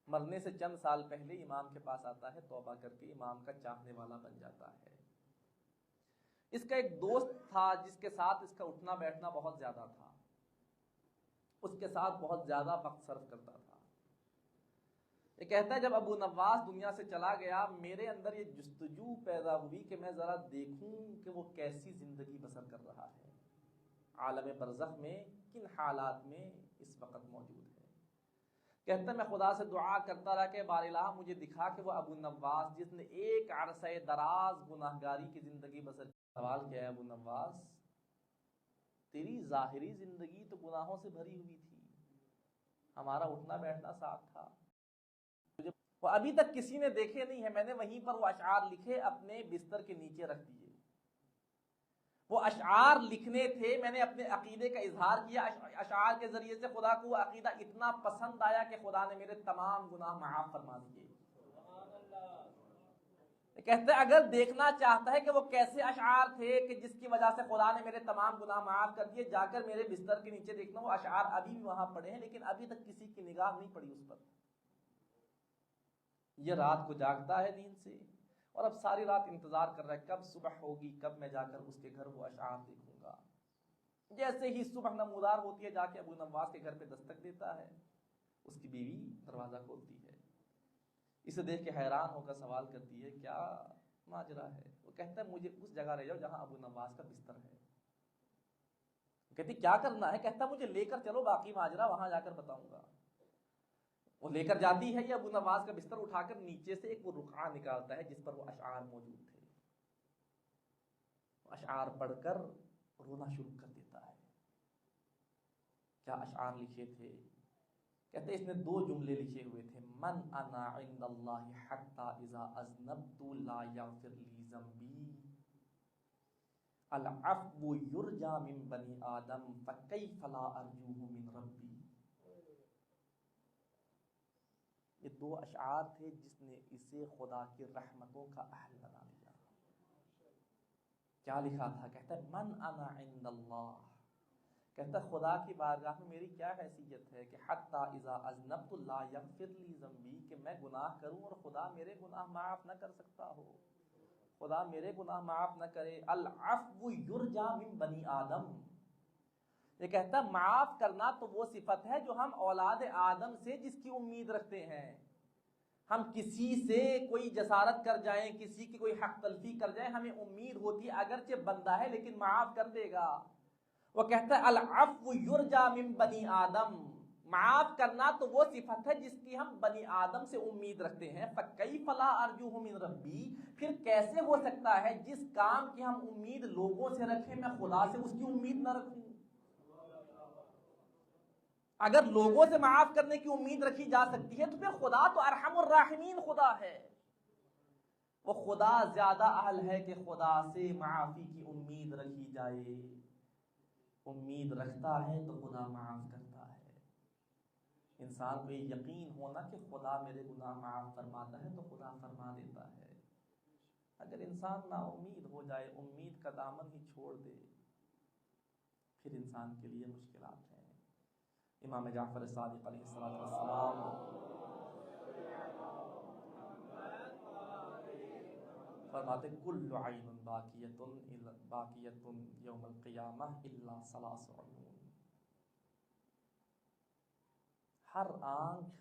مرنے سے چند سال پہلے امام کے پاس آتا ہے، توبہ کر کے امام کا چاہنے والا بن جاتا ہے۔ اس کا ایک دوست تھا جس کے ساتھ اس کا اٹھنا بیٹھنا بہت زیادہ تھا، اس کے ساتھ بہت زیادہ وقت صرف کرتا تھا۔ یہ کہتا ہے جب ابو نواس دنیا سے چلا گیا، میرے اندر یہ جستجو پیدا ہوئی کہ میں ذرا دیکھوں کہ وہ کیسی زندگی بسر کر رہا ہے، عالم برزخ میں کن حالات میں اس وقت موجود ہے۔ کہتا ہے میں خدا سے دعا کرتا رہا کہ بار الہ مجھے دکھا کہ وہ ابو نواس جس نے ایک عرصہ دراز گناہگاری کی زندگی بسر کی۔ سوال کیا ہے ابو نواس، تیری ظاہری زندگی تو گناہوں سے بھری ہوئی تھی، ہمارا اٹھنا بیٹھنا ساتھ تھا، وہ ابھی تک کسی نے دیکھے نہیں ہے۔ میں نے وہیں پر وہ اشعار لکھے اپنے بستر کے نیچے رکھ دیے۔ وہ اشعار لکھنے تھے، میں نے اپنے عقیدے کا اظہار کیا اشعار کے ذریعے سے۔ خدا کو وہ عقیدہ اتنا پسند آیا کہ خدا نے میرے تمام گناہ معاف فرما دیے۔ کہتے ہیں اگر دیکھنا چاہتا ہے کہ وہ کیسے اشعار تھے کہ جس کی وجہ سے خدا نے میرے تمام گناہ معاف کر دیے، جا کر میرے بستر کے نیچے دیکھنا، وہ اشعار ابھی بھی وہاں پڑے ہیں، لیکن ابھی تک کسی کی نگاہ نہیں پڑی اس پر۔ یہ رات کو جاگتا ہے نیند سے اور اب ساری رات انتظار کر رہا ہے کب صبح ہوگی، کب میں جا کر اس کے گھر وہ اشعار دیکھوں گا۔ جیسے ہی صبح نمودار ہوتی ہے، جا کے ابو نواس کے گھر پہ دستک دیتا ہے، اس کی بیوی دروازہ کھولتی ہے، اسے دیکھ کے حیران ہو کر سوال کرتی ہے کیا ماجرا ہے؟ وہ کہتا ہے مجھے اس جگہ لے جاؤ جہاں ابو نواس کا بستر ہے۔ کہتی کیا کرنا ہے؟ کہتا مجھے لے کر چلو، باقی ماجرا وہاں جا کر بتاؤں گا۔ وہ لے کر جاتی ہے، یہ ابو نواس کا بستر اٹھا کر نیچے سے ایک وہ رقعہ نکالتا ہے جس پر وہ اشعار موجود تھے، اشعار پڑھ کر رونا شروع کر دیتا ہے۔ کیا اشعار لکھے تھے؟ کہتے اس نے 2 جملے لکھے ہوئے تھے، من انا عند اللہ حتی اذا اذنبت لا یغفر لی ذنبی، العفو یرجا من بنی آدم فکیف لا ارجوہ من ربی۔ یہ 2 اشعار تھے جس نے اسے خدا کی رحمتوں کا اہل بنا دیا۔ کیا لکھا تھا؟ کہتا ہے من انا عند اللہ، کہتا ہے خدا کی بارگاہ میں میری کیا حیثیت ہے کہ حتی اذا اذنبت لا یغفر لی ذنبی، کہ میں گناہ کروں اور خدا میرے گناہ معاف نہ کر سکتا ہو، خدا میرے گناہ معاف نہ کرے۔ العفو یرجا من بنی آدم، یہ کہتا معاف کرنا تو وہ صفت ہے جو ہم اولاد آدم سے جس کی امید رکھتے ہیں۔ ہم کسی سے کوئی جسارت کر جائیں، کسی کی کوئی حق تلفی کر جائیں، ہمیں امید ہوتی ہے اگرچہ بندہ ہے لیکن معاف کر دے گا۔ وہ کہتا ہے العفو یرجا من بنی آدم، معاف کرنا تو وہ صفت ہے جس کی ہم بنی آدم سے امید رکھتے ہیں۔ فکیف لا ارجوہ من ربی، پھر کیسے ہو سکتا ہے جس کام کی ہم امید لوگوں سے رکھیں میں خدا سے اس کی امید نہ رکھوں؟ اگر لوگوں سے معاف کرنے کی امید رکھی جا سکتی ہے تو پھر خدا تو ارحم الراحمین خدا ہے، وہ خدا زیادہ اہل ہے کہ خدا سے معافی کی امید رکھی جائے۔ امید رکھتا ہے تو خدا معاف کرتا ہے۔ انسان کو یہ یقین ہونا کہ خدا میرے گناہ معاف فرماتا ہے تو خدا فرما دیتا ہے۔ اگر انسان نا امید ہو جائے، امید کا دامن ہی چھوڑ دے، پھر انسان کے لیے مشکلات ہیں۔ امام جعفر صادق علیہ السلام فرماتے کل عین باقیۃ یوم القیامہ الا ثلاث عیون، ہر آنکھ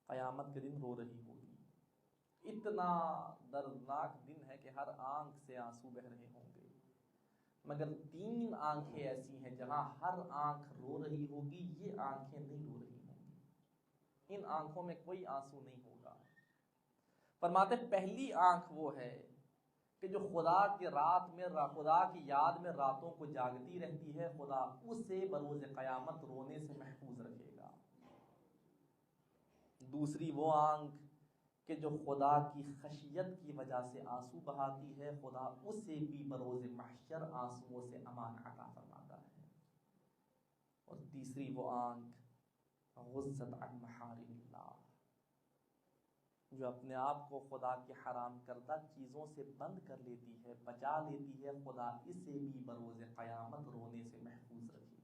قیامت کے دن رو رہی ہوگی۔ اتنا دردناک دن ہے کہ ہر آنکھ سے آنسو بہہ رہے ہوں گے، مگر 3 آنکھیں ایسی ہیں جہاں ہر آنکھ رو رہی ہوگی، یہ آنکھیں نہیں رو رہی ہوں گی، ان آنکھوں میں کوئی آنسو نہیں ہوگا۔ فرماتے پہلی آنکھ وہ ہے کہ جو خدا کی رات میں خدا کی یاد میں راتوں کو جاگتی رہتی ہے، خدا اسے بروز قیامت رونے سے محفوظ رکھے گا۔ دوسری وہ آنکھ کہ جو خدا کی خشیت کی وجہ سے آنسو بہاتی ہے، خدا اسے بھی بروز محشر آنسوؤں سے امان عطا فرماتا ہے۔ اور تیسری وہ آنکھ غضت عن محارم اللہ، جو اپنے آپ کو خدا کے حرام کردہ چیزوں سے بند کر لیتی ہے، بچا لیتی ہے، خدا اسے بھی بروز قیامت رونے سے محفوظ رکھے گی۔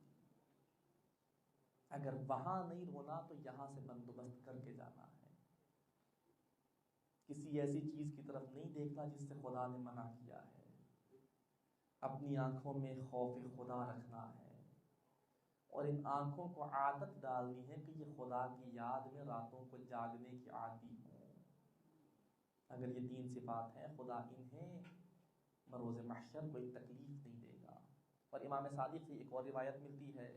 اگر وہاں نہیں رونا تو یہاں سے بندوبست کر کے جانا ہے۔ کسی ایسی چیز کی طرف نہیں دیکھنا جس سے خدا نے منع کیا ہے۔ اپنی آنکھوں میں خوف خدا رکھنا ہے، اور ان آنکھوں کو عادت ڈالنی ہے کہ یہ خدا کی یاد میں راتوں کو جاگنے کی عادی ہوں۔ اگر یہ 3 صفات ہیں، خدا انہیں بروز محشر کوئی تکلیف نہیں دے گا۔ اور امام صادق کی ایک اور روایت ملتی ہے،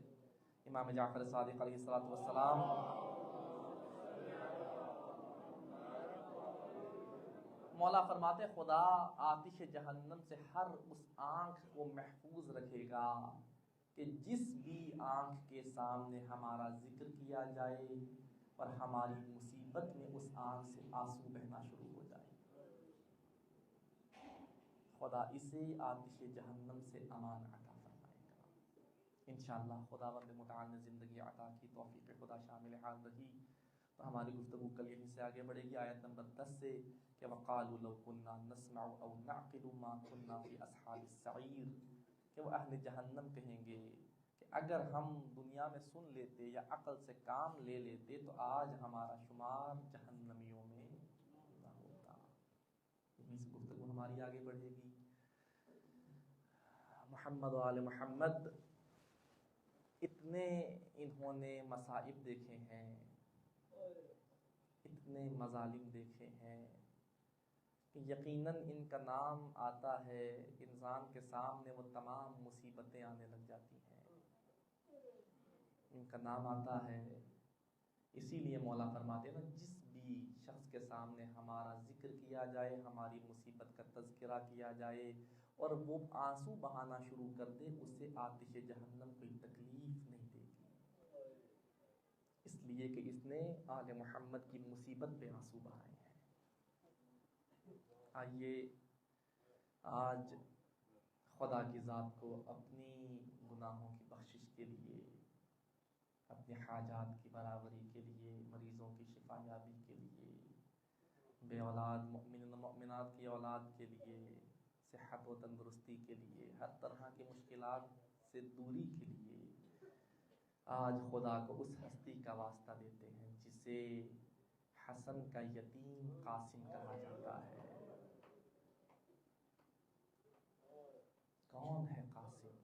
امام جعفر صادق علیہ السلام مولا فرماتے خدا آتش جہنم سے ہر اس آنکھ کو محفوظ رکھے گا کہ جس بھی آنکھ کے سامنے ہمارا ذکر کیا جائے اور ہماری مصیبت میں اس آنکھ سے آنسو بہنا شروع ہو جائے، خدا اسے آتش جہنم سے امان عطا فرمائے گا۔ انشاءاللہ خداوند متعال نے زندگی عطا کی، توفیق خدا شامل حال رہی تو ہماری گفتگو کل یہیں سے آگے بڑھے گی، آیت نمبر 10 سے کہ وَقَالُوا لَوْ كُنَّا نَسْمَعُ أَوْ نَعْقِلُ مَا كُنَّا فِي أَصْحَابِ السَّعِيرِ، کہ وہ اہل جہنم کہیں گے کہ اگر ہم دنیا میں سن لیتے یا عقل سے کام لے لیتے تو آج ہمارا شمار جہنمیوں میں نہ ہوتا۔ یہیں سے گفتگو ہماری آگے بڑھے گی۔ محمد و آل محمد، اتنے انہوں نے مصائب دیکھے ہیں، اتنے مظالم دیکھے ہیں کہ یقیناً ان کا نام آتا ہے انسان کے سامنے وہ تمام مصیبتیں آنے لگ جاتی ہیں۔ ان کا نام آتا ہے، اسی لیے مولا فرماتے ہیں نا، جس بھی شخص کے سامنے ہمارا ذکر کیا جائے، ہماری مصیبت کا تذکرہ کیا جائے اور وہ آنسو بہانا شروع کر دے، اسے آتش جہنم کوئی تکلیف نہیں دے گی، اس لیے کہ اس نے آل محمد کی مصیبت پہ آنسو بہائے ہیں۔ آئیے آج خدا کی ذات کو اپنی گناہوں کی بخشش کے لیے، اپنے حاجات کی برابری کے لیے، مریضوں کی شفا یابی کے لیے، بے اولاد مؤمنین و مؤمنات کی اولاد کے لیے، صحت و تندرستی کے لیے، ہر طرح کی مشکلات سے دوری کے لیے آج خدا کو اس ہستی کا واسطہ دیتے ہیں جسے حسن کا یتیم قاسم کہا جاتا ہے۔ کون ہے قاسم؟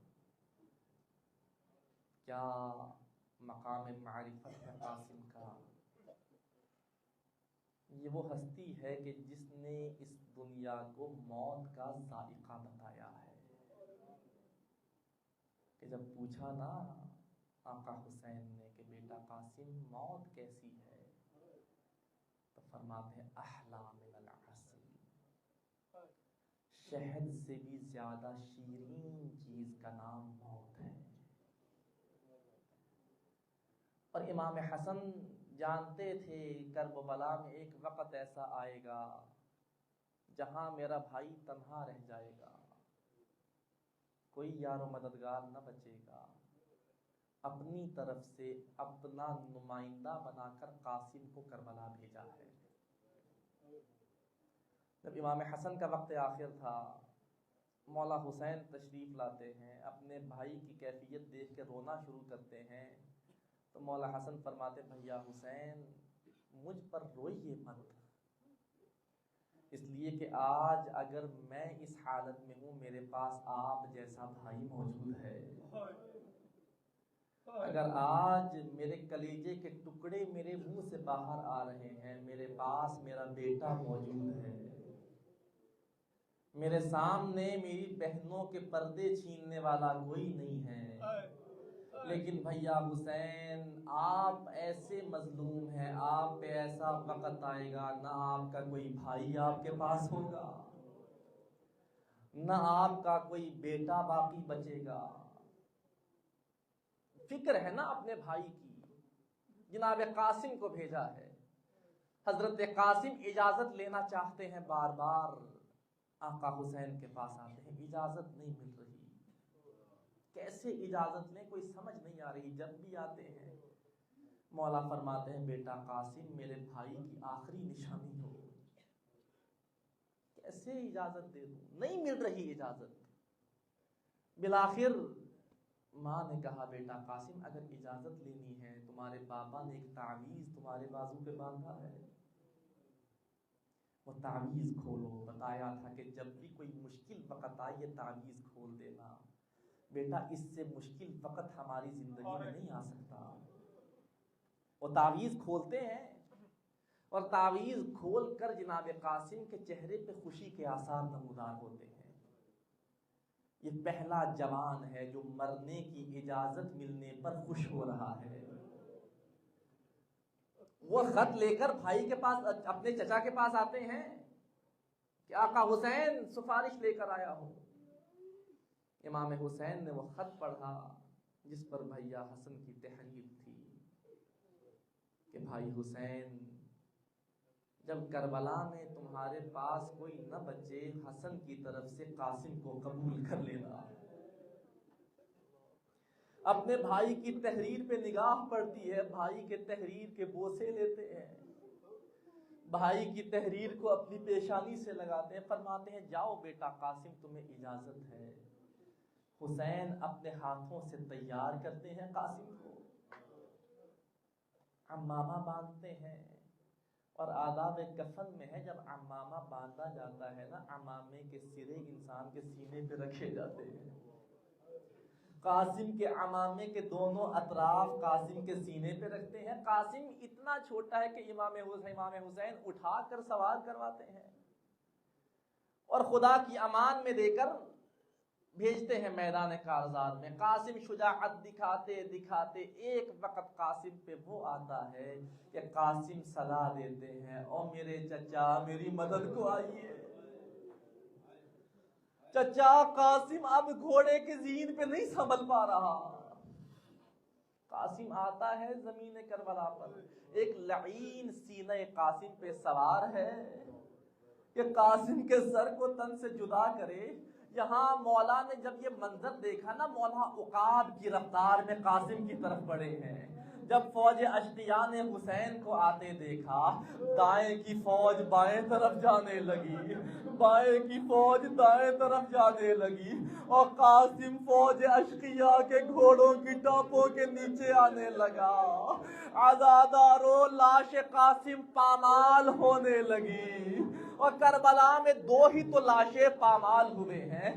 کیا مقام معرفت ہے قاسم کا؟ یہ وہ ہستی ہے کہ جس نے اس دنیا کو موت کا ذائقہ بتایا ہے، کہ جب پوچھا نا آقا حسین نے کہ بیٹا قاسم موت کیسی ہے، تو فرماتے ہیں احلا من العسل، شہد سے بھی زیادہ شیرین چیز کا نام موت ہے۔ اور امام حسن جانتے تھے کربلا میں ایک وقت ایسا آئے گا جہاں میرا بھائی تنہا رہ جائے گا، کوئی یار و مددگار نہ بچے گا۔ اپنی طرف سے اپنا نمائندہ بنا کر قاسم کو کربلا بھیجا ہے۔ جب امام حسن کا وقت آخر تھا، مولا حسین تشریف لاتے ہیں، اپنے بھائی کی کیفیت دیکھ کے رونا شروع کرتے ہیں، تو مولا حسن فرماتے بھیا حسین مجھ پر روئیے مت، اس لیے کہ آج اگر میں اس حالت میں ہوں میرے پاس آپ جیسا بھائی موجود ہے، اگر آج میرے کلیجے کے ٹکڑے میرے منہ سے باہر آ رہے ہیں، میرے پاس میرا بیٹا موجود ہے، میرے سامنے میری بہنوں کے پردے چھیننے والا کوئی نہیں ہے، لیکن بھیا حسین آپ ایسے مظلوم ہیں، آپ پہ ایسا وقت آئے گا نہ آپ کا کوئی بھائی آپ کے پاس ہوگا، نہ آپ کا کوئی بیٹا باقی بچے گا۔ فکر ہے نا اپنے بھائی کی، جناب قاسم کو بھیجا ہے، حضرت قاسم اجازت لینا چاہتے ہیں، بار بار آقا حسین کے پاس آتے ہیں، اجازت نہیں مل رہی، کیسے اجازت لیں کوئی سمجھ نہیں آ رہی۔ جب بھی آتے ہیں مولا فرماتے ہیں بیٹا قاسم میرے بھائی کی آخری نشانی ہو، کیسے اجازت دے دوں، نہیں مل رہی اجازت۔ بالآخر ماں نے کہا بیٹا قاسم اگر اجازت لینی ہے، تمہارے پاپا نے ایک تعویذ تمہارے بازو پہ باندھا ہے، وہ تعویذ کھولو، بتایا تھا کہ جب بھی کوئی مشکل وقت آئے یہ تعویذ کھول دینا، بیٹا اس سے مشکل وقت ہماری زندگی میں نہیں آ سکتا۔ وہ تعویذ کھولتے ہیں اور تعویذ کھول کر جناب قاسم کے چہرے پہ خوشی کے آثار نمودار ہوتے ہیں۔ یہ پہلا جوان ہے جو مرنے کی اجازت ملنے پر خوش ہو رہا ہے۔ وہ خط لے کر بھائی کے پاس، اپنے چچا کے پاس آتے ہیں کہ آقا حسین سفارش لے کر آیا ہوں۔ امام حسین نے وہ خط پڑھا جس پر بھیا حسن کی تحریر تھی کہ بھائی حسین جب کربلا میں تمہارے پاس کوئی نہ بچے، حسن کی طرف سے قاسم کو قبول کر لینا۔ اپنے بھائی کی تحریر پہ نگاہ پڑتی ہے، بھائی کے تحریر کے بوسے لیتے ہیں، بھائی کی تحریر کو اپنی پیشانی سے لگاتے ہیں، فرماتے ہیں جاؤ بیٹا قاسم تمہیں اجازت ہے۔ حسین اپنے ہاتھوں سے تیار کرتے ہیں قاسم کو، عمامہ باندھتے ہیں، اور آداب کفن میں ہے جب عمامہ باندھا جاتا ہے نا، عمامے کے سرے انسان کے سینے پہ رکھے جاتے ہیں۔ قاسم کے عمامے کے دونوں اطراف قاسم کے سینے پہ رکھتے ہیں۔ قاسم اتنا چھوٹا ہے کہ امام حسین اٹھا کر سوار کرواتے ہیں اور خدا کی امان میں دے کر بھیجتے ہیں میدان کارزار میں۔ قاسم شجاعت دکھاتے دکھاتے ایک وقت قاسم پہ وہ آتا ہے کہ قاسم صدا دیتے ہیں او میرے چچا میری مدد کو آئیے۔ چچا قاسم اب گھوڑے کے زین پہ نہیں سنبھل پا رہا، قاسم آتا ہے زمین کربلا پر، ایک لعین سینہ قاسم پہ سوار ہے کہ قاسم کے سر کو تن سے جدا کرے۔ یہاں مولا نے جب یہ منظر دیکھا نا، مولا عقاب کی رفتار میں قاسم کی طرف بڑھے ہیں۔ جب فوج اشقیاء نے حسین کو آتے دیکھا، دائیں کی فوج بائیں طرف جانے لگی، بائیں کی فوج دائیں طرف جانے لگی، اور قاسم فوج اشقیاء کے گھوڑوں کی ٹاپوں کے نیچے آنے لگا۔ عزادارو لاش قاسم پامال ہونے لگی، اور کربلا میں دو ہی تو لاشیں پامال ہوئے ہیں،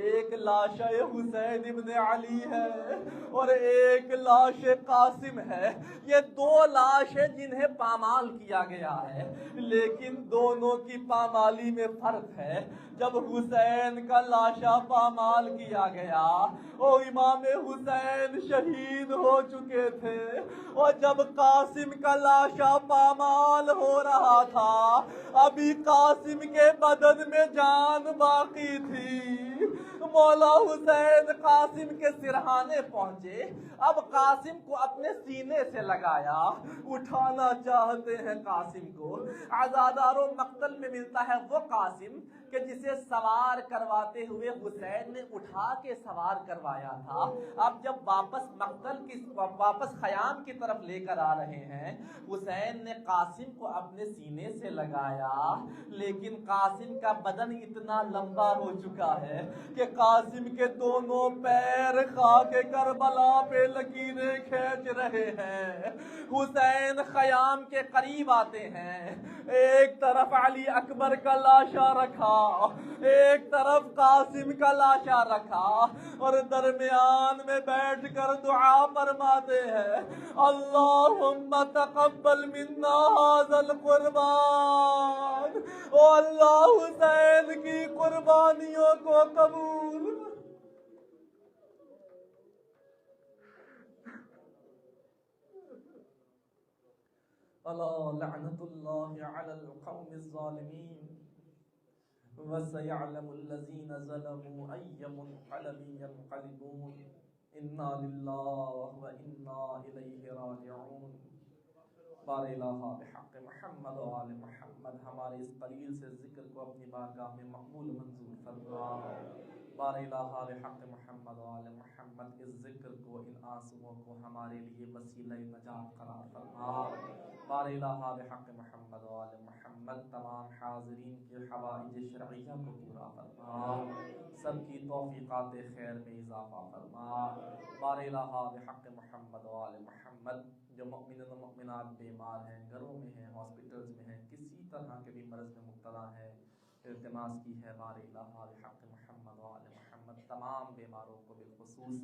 ایک لاش حسین ابن علی ہے اور ایک لاش قاسم ہے۔ یہ دو لاشیں جنہیں پامال کیا گیا ہے، لیکن دونوں کی پامالی میں فرق ہے۔ جب حسین کا لاشا پامال کیا گیا اور امام حسین شہید ہو چکے تھے، اور جب قاسم کا لاشا پامال ہو رہا تھا ابھی قاسم کے بدن میں جان باقی تھی۔ مولا حسین قاسم کے سرہانے پہنچے، اب قاسم کو اپنے سینے سے لگایا، اٹھانا چاہتے ہیں قاسم کو۔ عزاداروں مقتل میں ملتا ہے وہ قاسم کہ جسے سوار کرواتے ہوئے حسین نے اٹھا کے سوار کروایا تھا۔ اب جب واپس خیام کی طرف لے کر آ رہے ہیں، حسین نے قاسم کو اپنے سینے سے لگایا، لیکن قاسم کا بدن اتنا لمبا ہو چکا ہے کہ قاسم کے دونوں پیر خاک کربلا پہ لکیریں کھینچ رہے ہیں۔ حسین خیام کے قریب آتے ہیں، ایک طرف علی اکبر کا لاشا رکھا، ایک طرف قاسم کا لاشا رکھا، اور درمیان میں بیٹھ کر دعا فرماتے ہیں اللہم تقبل منا ھذا القربان، او اللہ حسین کی قربانیوں کو قبول۔ الا لعنت اللہ علی القوم الظالمین وسيعلم الذين ظلموا أي منقلب ينقلبون انا للہ وانا الیہ راجعون۔ بار الہ بحق محمد و آل محمد ہمارے اس قلیل سے ذکر کو اپنی بارگاہ میں مقبول و منظور فرما۔ بار الہ بحق محمد و آل محمد اس ذکر کو، ان آنسوؤں کو ہمارے لیے وسیلہ نجات قرار فرما۔ بار الہ بحق محمد و آل محمد تمام حاضرین کے حوائج شرعیہ کو پورا فرما، سب کی توفیقات خیر میں اضافہ فرما۔ بار الہ بحق محمد و آل محمد جو مؤمنین و مؤمنات بیمار ہیں، گھروں میں ہیں، ہاسپٹلز میں ہیں، کسی طرح کے بھی مرض میں مبتلا ہیں، التماس کی ہے بار الہ بحق محمد و آل محمد تمام بیماروں کو، بالخصوص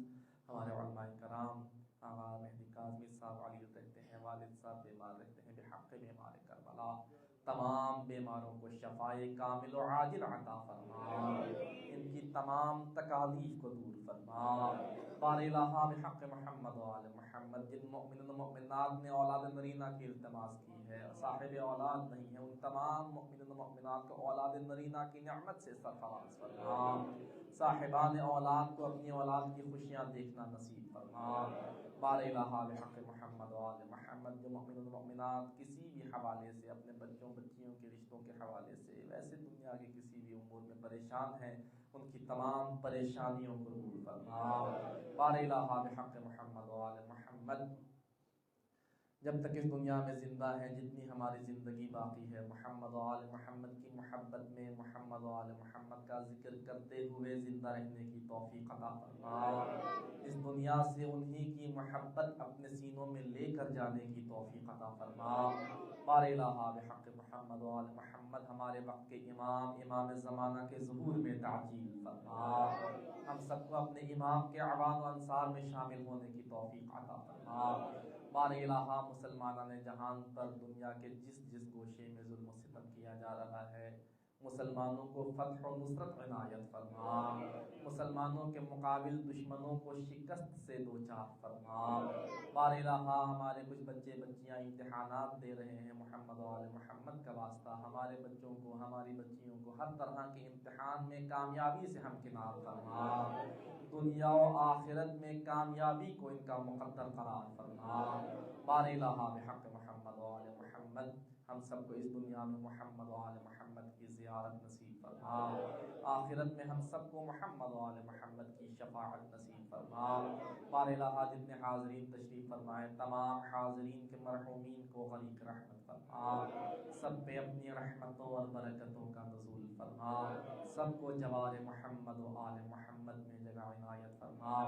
ہمارے علماء کرام، ہمارا مہدی کاظمی صاحب علیل رہتے ہیں، والد صاحب بیمار رہتے ہیں، بحق بیمار کربلا تمام بیماروں کو شفائے کامل و عاجل عطا فرما، ان کی تمام تکالیف کو دور فرما۔ بار الہ بحق محمد و آل محمد جن مؤمنین و مؤمنات نے اولاد نرینہ کی التماس کی ہے، صاحب اولاد نہیں ہے، ان تمام مؤمنین و مؤمنات کو اولاد نرینہ کی نعمت سے سرفراز فرما، صاحبان اولاد کو اپنی اولاد کی خوشیاں دیکھنا نصیب فرما۔ بار الہ بحق محمد و آل محمد جو مؤمنین و مؤمنات کسی بھی حوالے سے، اپنے بچوں بچیوں کے رشتوں کے حوالے سے، ویسے دنیا کے کسی بھی امور میں پریشان ہیں، ان کی تمام پریشانیوں کو دور فرما۔ بار الہ بحق محمد و آل محمد جب تک اس دنیا میں زندہ ہیں، جتنی ہماری زندگی باقی ہے، محمد و آل محمد کی محبت میں، محمد و آل محمد کا ذکر کرتے ہوئے زندہ رہنے کی توفیق عطا فرما، اس دنیا سے انہی کی محبت اپنے سینوں میں لے کر جانے کی توفیق عطا فرما۔ بار الہ بحق محمد و آل محمد ہمارے وقت کے امام، امام زمانہ کے ظہور میں تعجیل فرما، ہم سب کو اپنے امام کے اعوان و انصار میں شامل ہونے کی توفیق عطا فرما۔ بار الہ مسلمانان جہان پر دنیا کے جس جس گوشے میں ظلم و ستم کیا جا رہا ہے، مسلمانوں کو فتح و نصرت عنایت فرما، مسلمانوں کے مقابل دشمنوں کو شکست سے دوچار فرما۔ بار الہ ہمارے کچھ بچے بچیاں امتحانات دے رہے ہیں، محمد و آل محمد کا واسطہ ہمارے بچوں کو، ہماری بچیوں کو ہر طرح کے امتحان میں کامیابی سے ہمکنار فرما، دنیا و آخرت میں کامیابی کو ان کا مقدر قرار فرما۔ بار الہ بحق محمد و آل محمد ہم سب کو اس دنیا میں محمد و آل محمد کی زیارت نصیب فرما، آخرت میں ہم سب کو محمد و آل محمد کی شفاعت نصیب فرما۔ بار الہ جتنے حاضرین تشریف فرمائے تمام حاضرین کے مرحومین کو غریق رحمت فرما، سب پہ اپنی رحمتوں اور برکتوں کا نزول فرما، سب کو جوار محمد و آل محمد میں جگہ عنایت فرما۔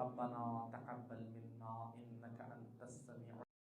ربنا تقبل